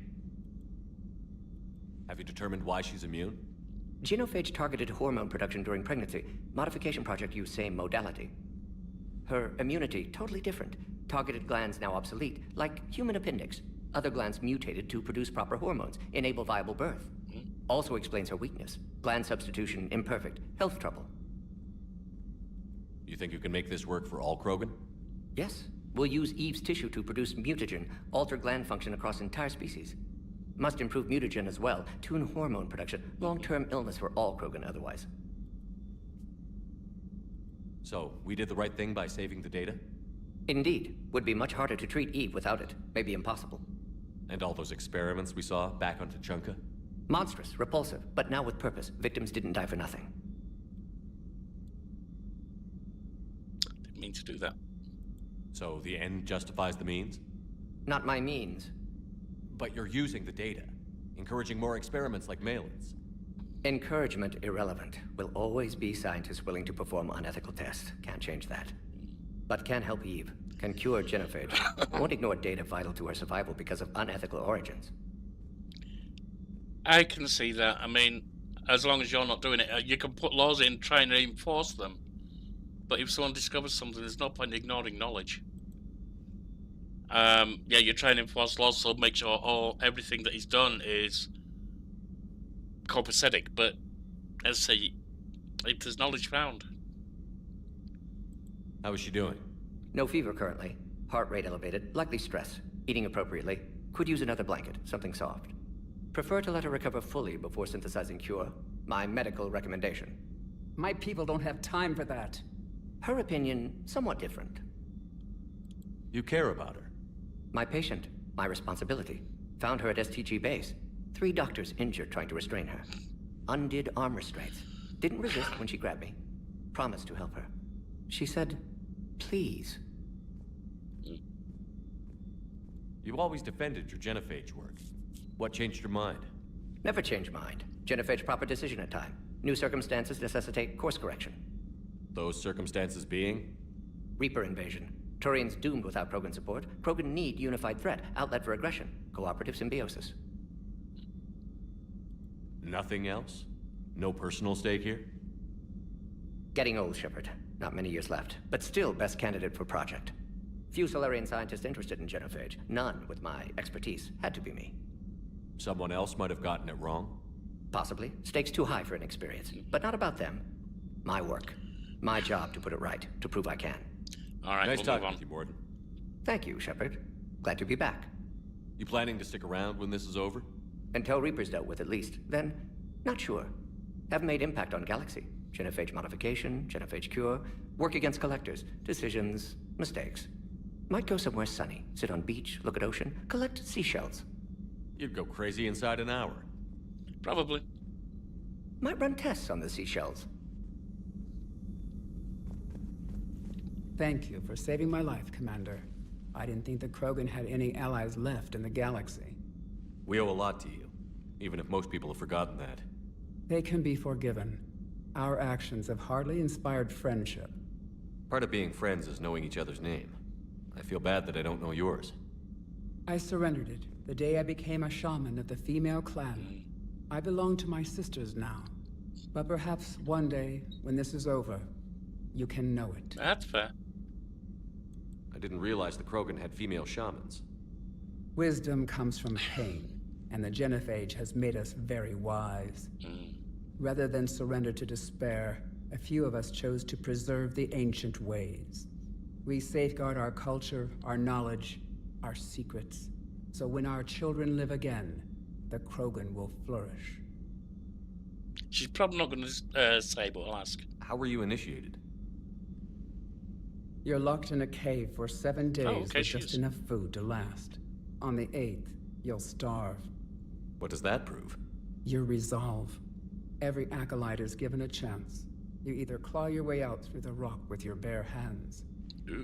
Speaker 4: Have you determined why she's immune?
Speaker 8: Genophage targeted hormone production during pregnancy. Modification project used same modality. Her immunity totally different. Targeted glands now obsolete, like human appendix. Other glands mutated to produce proper hormones, enable viable birth. Also explains her weakness. Gland substitution imperfect. Health trouble.
Speaker 4: You think you can make this work for all Krogan?
Speaker 8: Yes. We'll use Eve's tissue to produce mutagen, alter gland function across entire species. Must improve mutagen as well, tune hormone production. Long-term illness for all Krogan otherwise.
Speaker 4: So, we did the right thing by saving the data?
Speaker 8: Indeed. Would be much harder to treat Eve without it. Maybe impossible.
Speaker 4: And all those experiments we saw back on Tuchanka?
Speaker 8: Monstrous, repulsive, but now with purpose. Victims didn't die for nothing.
Speaker 1: Didn't mean to do that.
Speaker 4: So the end justifies the means?
Speaker 8: Not my means.
Speaker 4: But you're using the data, encouraging more experiments like Malin's.
Speaker 8: Encouragement irrelevant. Will always be scientists willing to perform unethical tests. Can't change that. But can help Eve. Can cure genophage. Won't ignore data vital to her survival because of unethical origins.
Speaker 1: I can see that. I mean, as long as you're not doing it, you can put laws in trying to enforce them. But if someone discovers something, there's no point in ignoring knowledge. Yeah, you're trying to enforce laws, so make sure everything that is done is copacetic. But as I say, if there's knowledge found.
Speaker 4: How is she doing?
Speaker 8: No fever currently. Heart rate elevated, likely stress. Eating appropriately. Could use another blanket, something soft. Prefer to let her recover fully before synthesizing cure. My medical recommendation.
Speaker 10: My people don't have time for that.
Speaker 8: Her opinion, somewhat different.
Speaker 4: You care about her.
Speaker 8: My patient, my responsibility. Found her at STG base. 3 doctors injured trying to restrain her. Undid arm restraints. Didn't resist when she grabbed me. Promised to help her. She said, please.
Speaker 4: You always defended your genophage work. What changed your mind?
Speaker 8: Never change mind. Genophage proper decision at time. New circumstances necessitate course correction.
Speaker 4: Those circumstances being?
Speaker 8: Reaper invasion. Turians doomed without Krogan support. Krogan need unified threat, outlet for aggression. Cooperative symbiosis.
Speaker 4: Nothing else? No personal stake here?
Speaker 8: Getting old, Shepard. Not many years left, but still best candidate for project. Few Solarian scientists interested in genophage. None with my expertise. Had to be me.
Speaker 4: Someone else might have gotten it wrong?
Speaker 8: Possibly. Stakes too high for inexperience. But not about them. My work. My job to put it right. To prove I can.
Speaker 1: Alright,
Speaker 4: nice talking with you, Morden.
Speaker 8: Thank you, Shepard. Glad to be back.
Speaker 4: You planning to stick around when this is over?
Speaker 8: Until Reaper's dealt with, at least. Then, not sure. Have made impact on Galaxy. Genophage modification, genophage cure, work against collectors, decisions, mistakes. Might go somewhere sunny, sit on beach, look at ocean, collect seashells.
Speaker 4: You'd go crazy inside an hour.
Speaker 1: Probably.
Speaker 8: Might run tests on the seashells.
Speaker 10: Thank you for saving my life, Commander. I didn't think the Krogan had any allies left in the galaxy.
Speaker 4: We owe a lot to you, even if most people have forgotten that.
Speaker 10: They can be forgiven. Our actions have hardly inspired friendship.
Speaker 4: Part of being friends is knowing each other's name. I feel bad that I don't know yours.
Speaker 10: I surrendered it the day I became a shaman of the female clan. I belong to my sisters now. But perhaps one day, when this is over, you can know it.
Speaker 1: That's fair.
Speaker 4: I didn't realize the Krogan had female shamans.
Speaker 10: Wisdom comes from pain, and the genophage has made us very wise. Rather than surrender to despair, a few of us chose to preserve the ancient ways. We safeguard our culture, our knowledge, our secrets. So when our children live again, the Krogan will flourish.
Speaker 1: She's probably not going to say, but I'll ask.
Speaker 4: How were you initiated?
Speaker 10: You're locked in a cave for 7 days
Speaker 1: okay,
Speaker 10: with just enough food to last. On the 8th, you'll starve.
Speaker 4: What does that prove?
Speaker 10: Your resolve. Every acolyte is given a chance. You either claw your way out through the rock with your bare hands,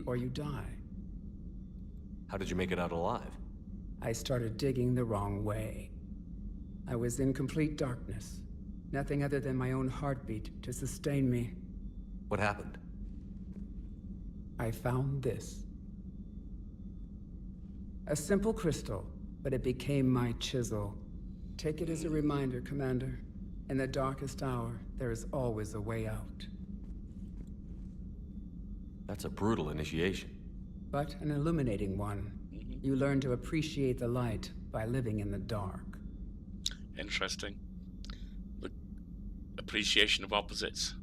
Speaker 10: or you die.
Speaker 4: How did you make it out alive?
Speaker 10: I started digging the wrong way. I was in complete darkness. Nothing other than my own heartbeat to sustain me.
Speaker 4: What happened?
Speaker 10: I found this. A simple crystal, but it became my chisel. Take it as a reminder, Commander. In the darkest hour, there is always a way out.
Speaker 4: That's a brutal initiation.
Speaker 10: But an illuminating one. You learn to appreciate the light by living in the dark.
Speaker 1: Interesting. The appreciation of opposites.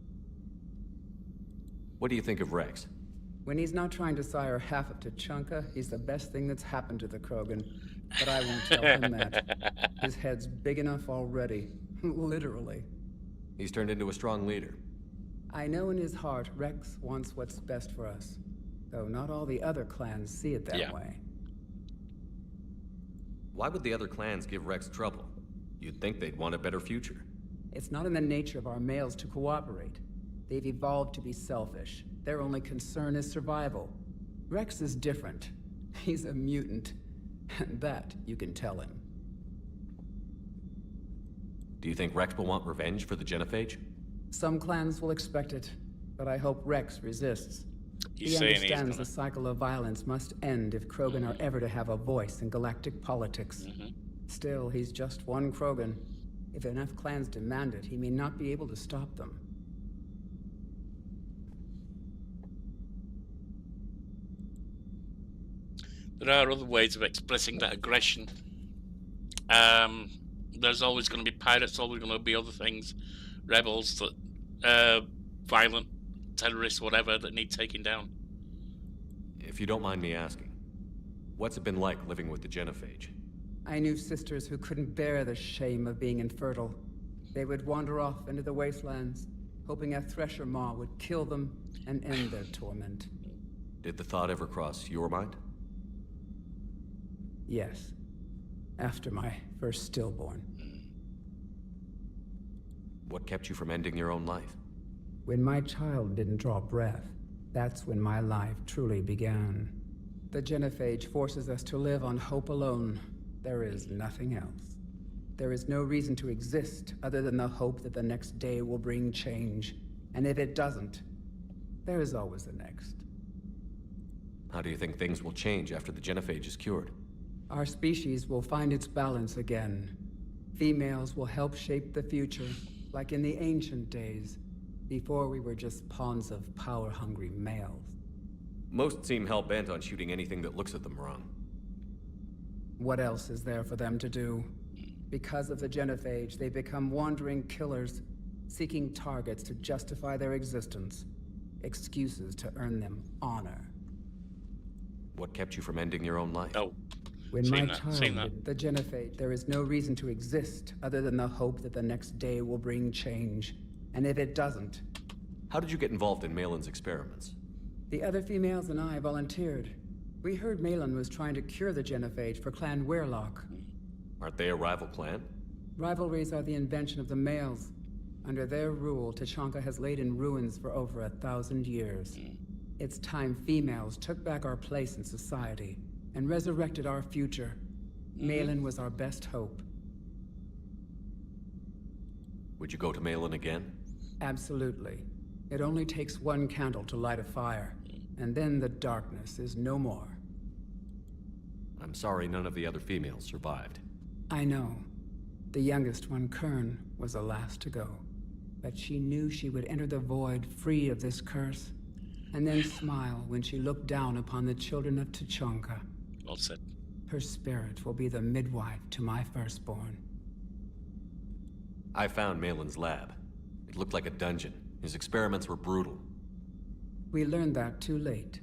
Speaker 4: What do you think of Rex?
Speaker 10: When he's not trying to sire half of Tuchanka, he's the best thing that's happened to the Krogan. But I won't tell him that. His head's big enough already. Literally.
Speaker 4: He's turned into a strong leader.
Speaker 10: I know in his heart Rex wants what's best for us. Though not all the other clans see it that way.
Speaker 4: Why would the other clans give Rex trouble? You'd think they'd want a better future.
Speaker 10: It's not in the nature of our males to cooperate. They've evolved to be selfish. Their only concern is survival. Rex is different. He's a mutant. And that you can tell him.
Speaker 4: Do you think Rex will want revenge for the Genophage?
Speaker 10: Some clans will expect it, but I hope Rex resists.
Speaker 1: He
Speaker 10: understands the cycle of violence must end if Krogan are ever to have a voice in galactic politics. Still, he's just one Krogan. If enough clans demand it, he may not be able to stop them.
Speaker 1: There are other ways of expressing that aggression. There's always going to be pirates, always going to be other things, rebels, that violent terrorists, whatever, that need taking down.
Speaker 4: If you don't mind me asking, what's it been like living with the Genophage?
Speaker 10: I knew sisters who couldn't bear the shame of being infertile. They would wander off into the wastelands, hoping a Thresher Maw would kill them and end their torment.
Speaker 4: Did the thought ever cross your mind?
Speaker 10: Yes. After my first stillborn.
Speaker 4: What kept you from ending your own life?
Speaker 10: When my child didn't draw breath, that's when my life truly began. The Genophage forces us to live on hope alone. There is nothing else. There is no reason to exist other than the hope that the next day will bring change. And if it doesn't, there is always the next.
Speaker 4: How do you think things will change after the Genophage is cured?
Speaker 10: Our species will find its balance again. Females will help shape the future, like in the ancient days, before we were just pawns of power-hungry males.
Speaker 4: Most seem hell-bent on shooting anything that looks at them wrong.
Speaker 10: What else is there for them to do? Because of the Genophage, they become wandering killers, seeking targets to justify their existence, excuses to earn them honor.
Speaker 4: What kept you from ending your own life?
Speaker 1: Oh.
Speaker 10: When my child, the Genophage, there is no reason to exist other than the hope that the next day will bring change. And if it doesn't...
Speaker 4: How did you get involved in Malin's experiments?
Speaker 10: The other females and I volunteered. We heard Malin was trying to cure the Genophage for Clan Weirlock.
Speaker 4: Aren't they a rival clan?
Speaker 10: Rivalries are the invention of the males. Under their rule, Tuchanka has laid in ruins for over 1,000 years. It's time females took back our place in society and resurrected our future. Malin was our best hope.
Speaker 4: Would you go to Malin again?
Speaker 10: Absolutely. It only takes one candle to light a fire, and then the darkness is no more.
Speaker 4: I'm sorry none of the other females survived.
Speaker 10: I know. The youngest one, Kern, was the last to go. But she knew she would enter the void free of this curse, and then smile when she looked down upon the children of Tuchanka.
Speaker 1: Well said.
Speaker 10: Her spirit will be the midwife to my firstborn.
Speaker 4: I found Malin's lab. It looked like a dungeon, His experiments were brutal.
Speaker 10: We learned that too late.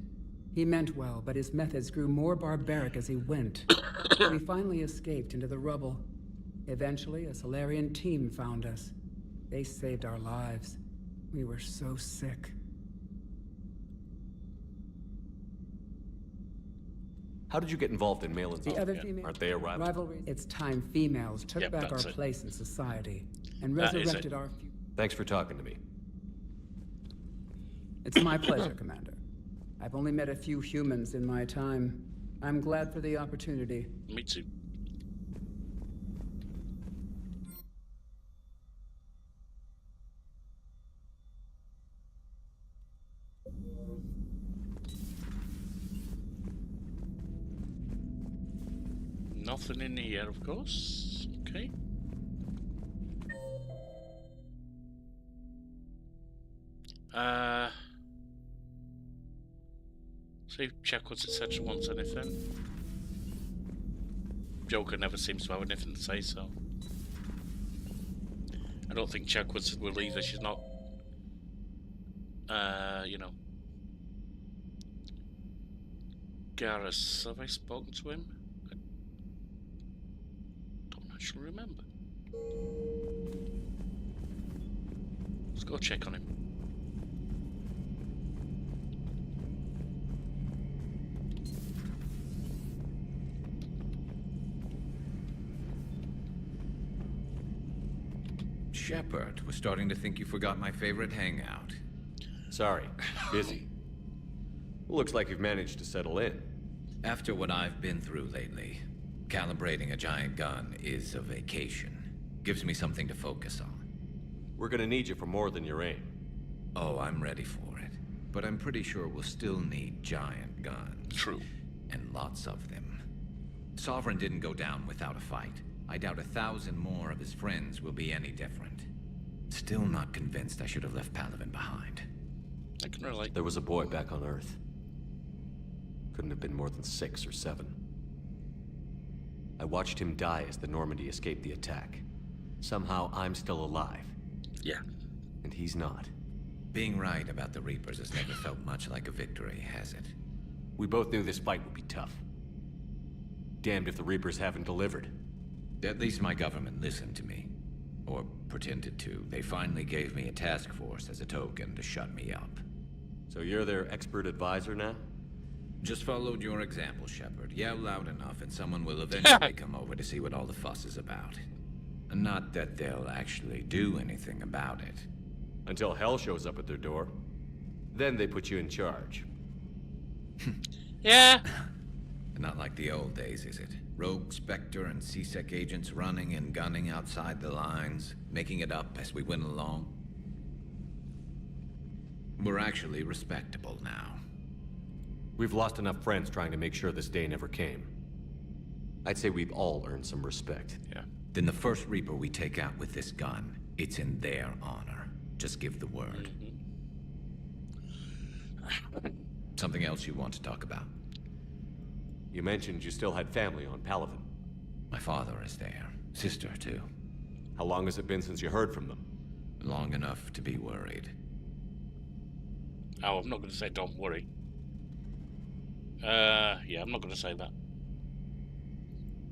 Speaker 10: He meant well, but his methods grew more barbaric as he went. We finally escaped into the rubble. Eventually, a Solarian team found us. They saved our lives. We were so sick.
Speaker 4: How did you get involved in Malin's?
Speaker 10: The other female
Speaker 4: Aren't they a rival?
Speaker 10: rivalry. It's time females took back our place in society and resurrected our future.
Speaker 4: Thanks for talking to me.
Speaker 10: It's my pleasure, Commander. I've only met a few humans in my time. I'm glad for the opportunity.
Speaker 1: Me too. Nothing in here, of course. Okay. See if Shepard etc. wants anything. Joker never seems to have anything to say, so I don't think Shepard will either. She's not, you know. Garrus, have I spoken to him? I don't actually remember. Let's go check on him.
Speaker 18: Shepard, was starting to think you forgot my favorite hangout.
Speaker 4: Sorry, busy. Looks like you've managed to settle in.
Speaker 18: After what I've been through lately, calibrating a giant gun is a vacation. Gives me something to focus on.
Speaker 4: We're gonna need you for more than your aim.
Speaker 18: Oh, I'm ready for it. But I'm pretty sure we'll still need giant guns.
Speaker 1: True.
Speaker 18: And lots of them. Sovereign didn't go down without a fight. I doubt 1,000 more of his friends will be any different. Still not convinced I should have left Palythrough behind.
Speaker 1: I can relate.
Speaker 4: There was a boy back on Earth. Couldn't have been more than 6 or 7. I watched him die as the Normandy escaped the attack. Somehow I'm still alive.
Speaker 1: Yeah.
Speaker 4: And he's not.
Speaker 18: Being right about the Reapers has never felt much like a victory, has it?
Speaker 4: We both knew this fight would be tough. Damned if the Reapers haven't delivered.
Speaker 18: At least my government listened to me. Or pretended to. They finally gave me a task force as a token to shut me up.
Speaker 4: So you're their expert advisor now?
Speaker 18: Just followed your example, Shepard. Yell loud enough and someone will eventually come over to see what all the fuss is about. And not that they'll actually do anything about it.
Speaker 4: Until hell shows up at their door. Then they put you in charge.
Speaker 1: Yeah.
Speaker 18: Not like the old days, is it? Rogue Spectre and C-Sec agents running and gunning outside the lines, making it up as we went along. We're actually respectable now.
Speaker 4: We've lost enough friends trying to make sure this day never came. I'd say we've all earned some respect.
Speaker 1: Yeah.
Speaker 18: Then the first Reaper we take out with this gun, it's in their honor. Just give the word. Something else you want to talk about?
Speaker 4: You mentioned you still had family on Palythrough.
Speaker 18: My father is there. Sister, too.
Speaker 4: How long has it been since you heard from them?
Speaker 18: Long enough to be worried.
Speaker 1: Oh, I'm not going to say don't worry. Yeah, I'm not going to say that.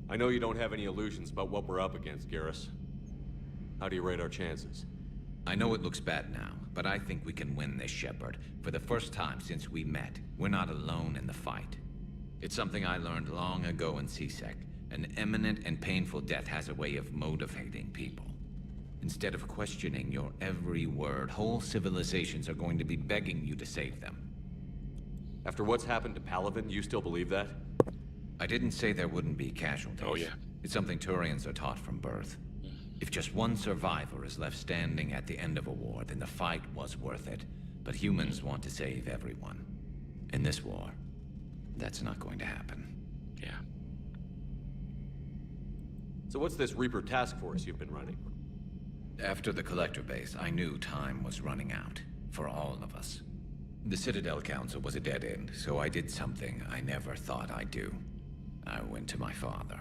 Speaker 4: I know you don't have any illusions about what we're up against, Garrus. How do you rate our chances?
Speaker 18: I know it looks bad now, but I think we can win this, Shepard. For the first time since we met, we're not alone in the fight. It's something I learned long ago in C-Sec. An imminent and painful death has a way of motivating people. Instead of questioning your every word, whole civilizations are going to be begging you to save them.
Speaker 4: After what's happened to Palythrough, you still believe that?
Speaker 18: I didn't say there wouldn't be casualties.
Speaker 1: Oh, yeah.
Speaker 18: It's something Turians are taught from birth. If just one survivor is left standing at the end of a war, then the fight was worth it. But humans want to save everyone. In this war, that's not going to happen.
Speaker 1: Yeah.
Speaker 4: So what's this Reaper task force you've been running?
Speaker 18: After the Collector base, I knew time was running out. For all of us. The Citadel Council was a dead end, so I did something I never thought I'd do. I went to my father.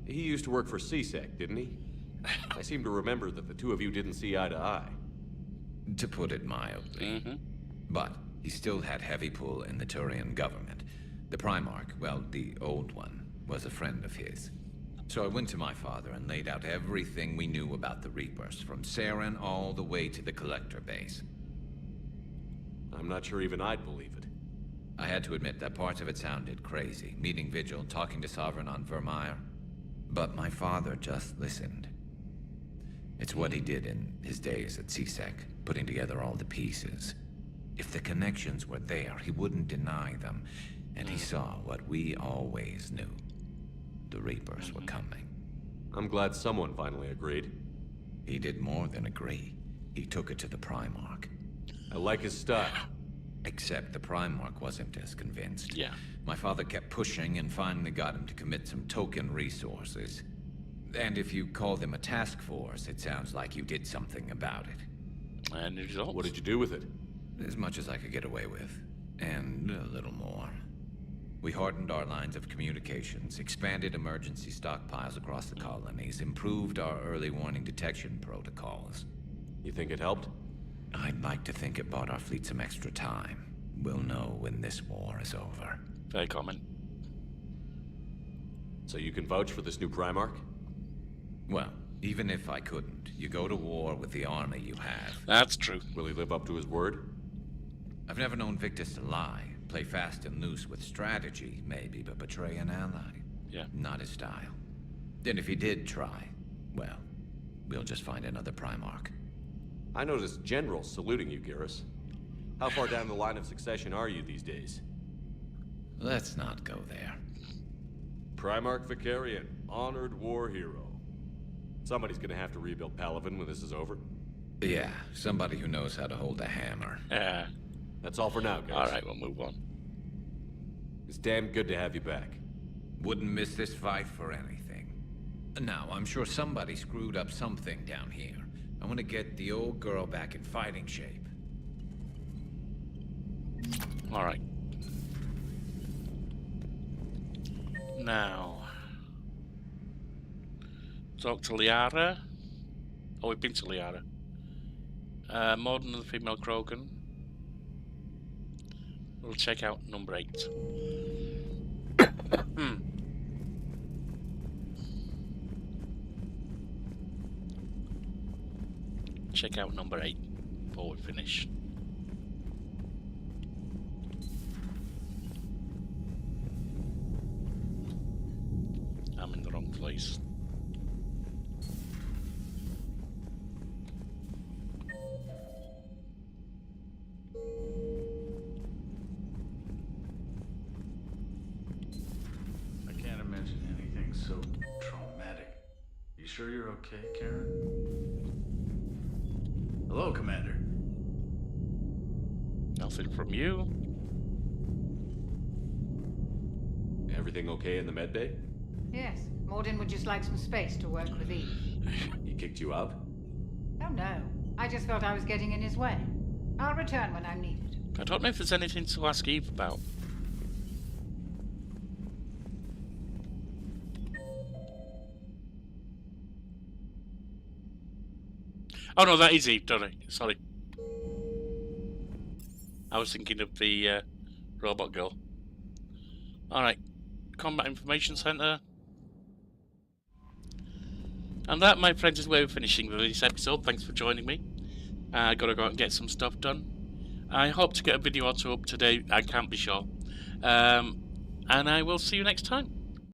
Speaker 4: He used to work for C-Sec, didn't he? I seem to remember that the two of you didn't see eye to eye.
Speaker 18: to put it mildly. But he still had heavy pull in the Turian government. The Primarch, well, the old one, was a friend of his. So I went to my father and laid out everything we knew about the Reapers, from Saren all the way to the Collector base.
Speaker 4: I'm not sure even I'd believe it.
Speaker 18: I had to admit that parts of it sounded crazy, meeting Vigil, talking to Sovereign on Vermeer. But my father just listened. It's what he did in his days at CSEC, putting together all the pieces. If the connections were there, he wouldn't deny them. And he saw what we always knew. The Reapers were coming.
Speaker 4: I'm glad someone finally agreed.
Speaker 18: He did more than agree. He took it to the Primarch.
Speaker 4: I like his style.
Speaker 18: Except the Primarch wasn't as convinced.
Speaker 1: Yeah.
Speaker 18: My father kept pushing and finally got him to commit some token resources. And if you call them a task force, it sounds like you did something about it.
Speaker 1: And the results?
Speaker 4: What did you do with it?
Speaker 18: As much as I could get away with. And a little more. We hardened our lines of communications, expanded emergency stockpiles across the colonies, improved our early warning detection protocols.
Speaker 4: You think it helped?
Speaker 18: I'd like to think it bought our fleet some extra time. We'll know when this war is over.
Speaker 1: Very common.
Speaker 4: So you can vouch for this new Primarch?
Speaker 18: Well, even if I couldn't, you go to war with the army you have.
Speaker 1: That's true.
Speaker 4: Will he live up to his word?
Speaker 18: I've never known Victus to lie. Play fast and loose with strategy, maybe, but betray an ally.
Speaker 1: Yeah.
Speaker 18: Not his style. And if he did try, well, we'll just find another Primarch.
Speaker 4: I noticed generals saluting you, Garrus. How far down the line of succession are you these days?
Speaker 18: Let's not go there.
Speaker 4: Primarch Vicarian, honored war hero. Somebody's gonna have to rebuild Palythrough when this is over.
Speaker 18: Yeah, somebody who knows how to hold a hammer.
Speaker 1: Yeah.
Speaker 4: That's all for now, guys.
Speaker 1: Alright, we'll move on.
Speaker 4: It's damn good to have you back.
Speaker 18: Wouldn't miss this fight for anything. Now, I'm sure somebody screwed up something down here. I want to get the old girl back in fighting shape.
Speaker 1: Alright. Now. Talk to Liara. Oh, we've been to Liara. More than the female Krogan. We'll check out number 8. Check out number 8 before we finish. I'm in the wrong place.
Speaker 11: So traumatic. You sure you're okay, Karen? Hello, Commander.
Speaker 1: Nothing from you.
Speaker 4: Everything okay in the med bay?
Speaker 2: Yes, Morden would just like some space to work with Eve.
Speaker 4: He kicked you out?
Speaker 2: Oh no, I just felt I was getting in his way. I'll return when I'm needed.
Speaker 1: I don't know if there's anything to ask Eve about. Oh no, that is Eve, don't I? Sorry. I was thinking of the robot girl. Alright. Combat Information Center. And that, my friends, is where we're finishing this episode. Thanks for joining me. I gotta go out and get some stuff done. I hope to get a video or two up today. I can't be sure. And I will see you next time.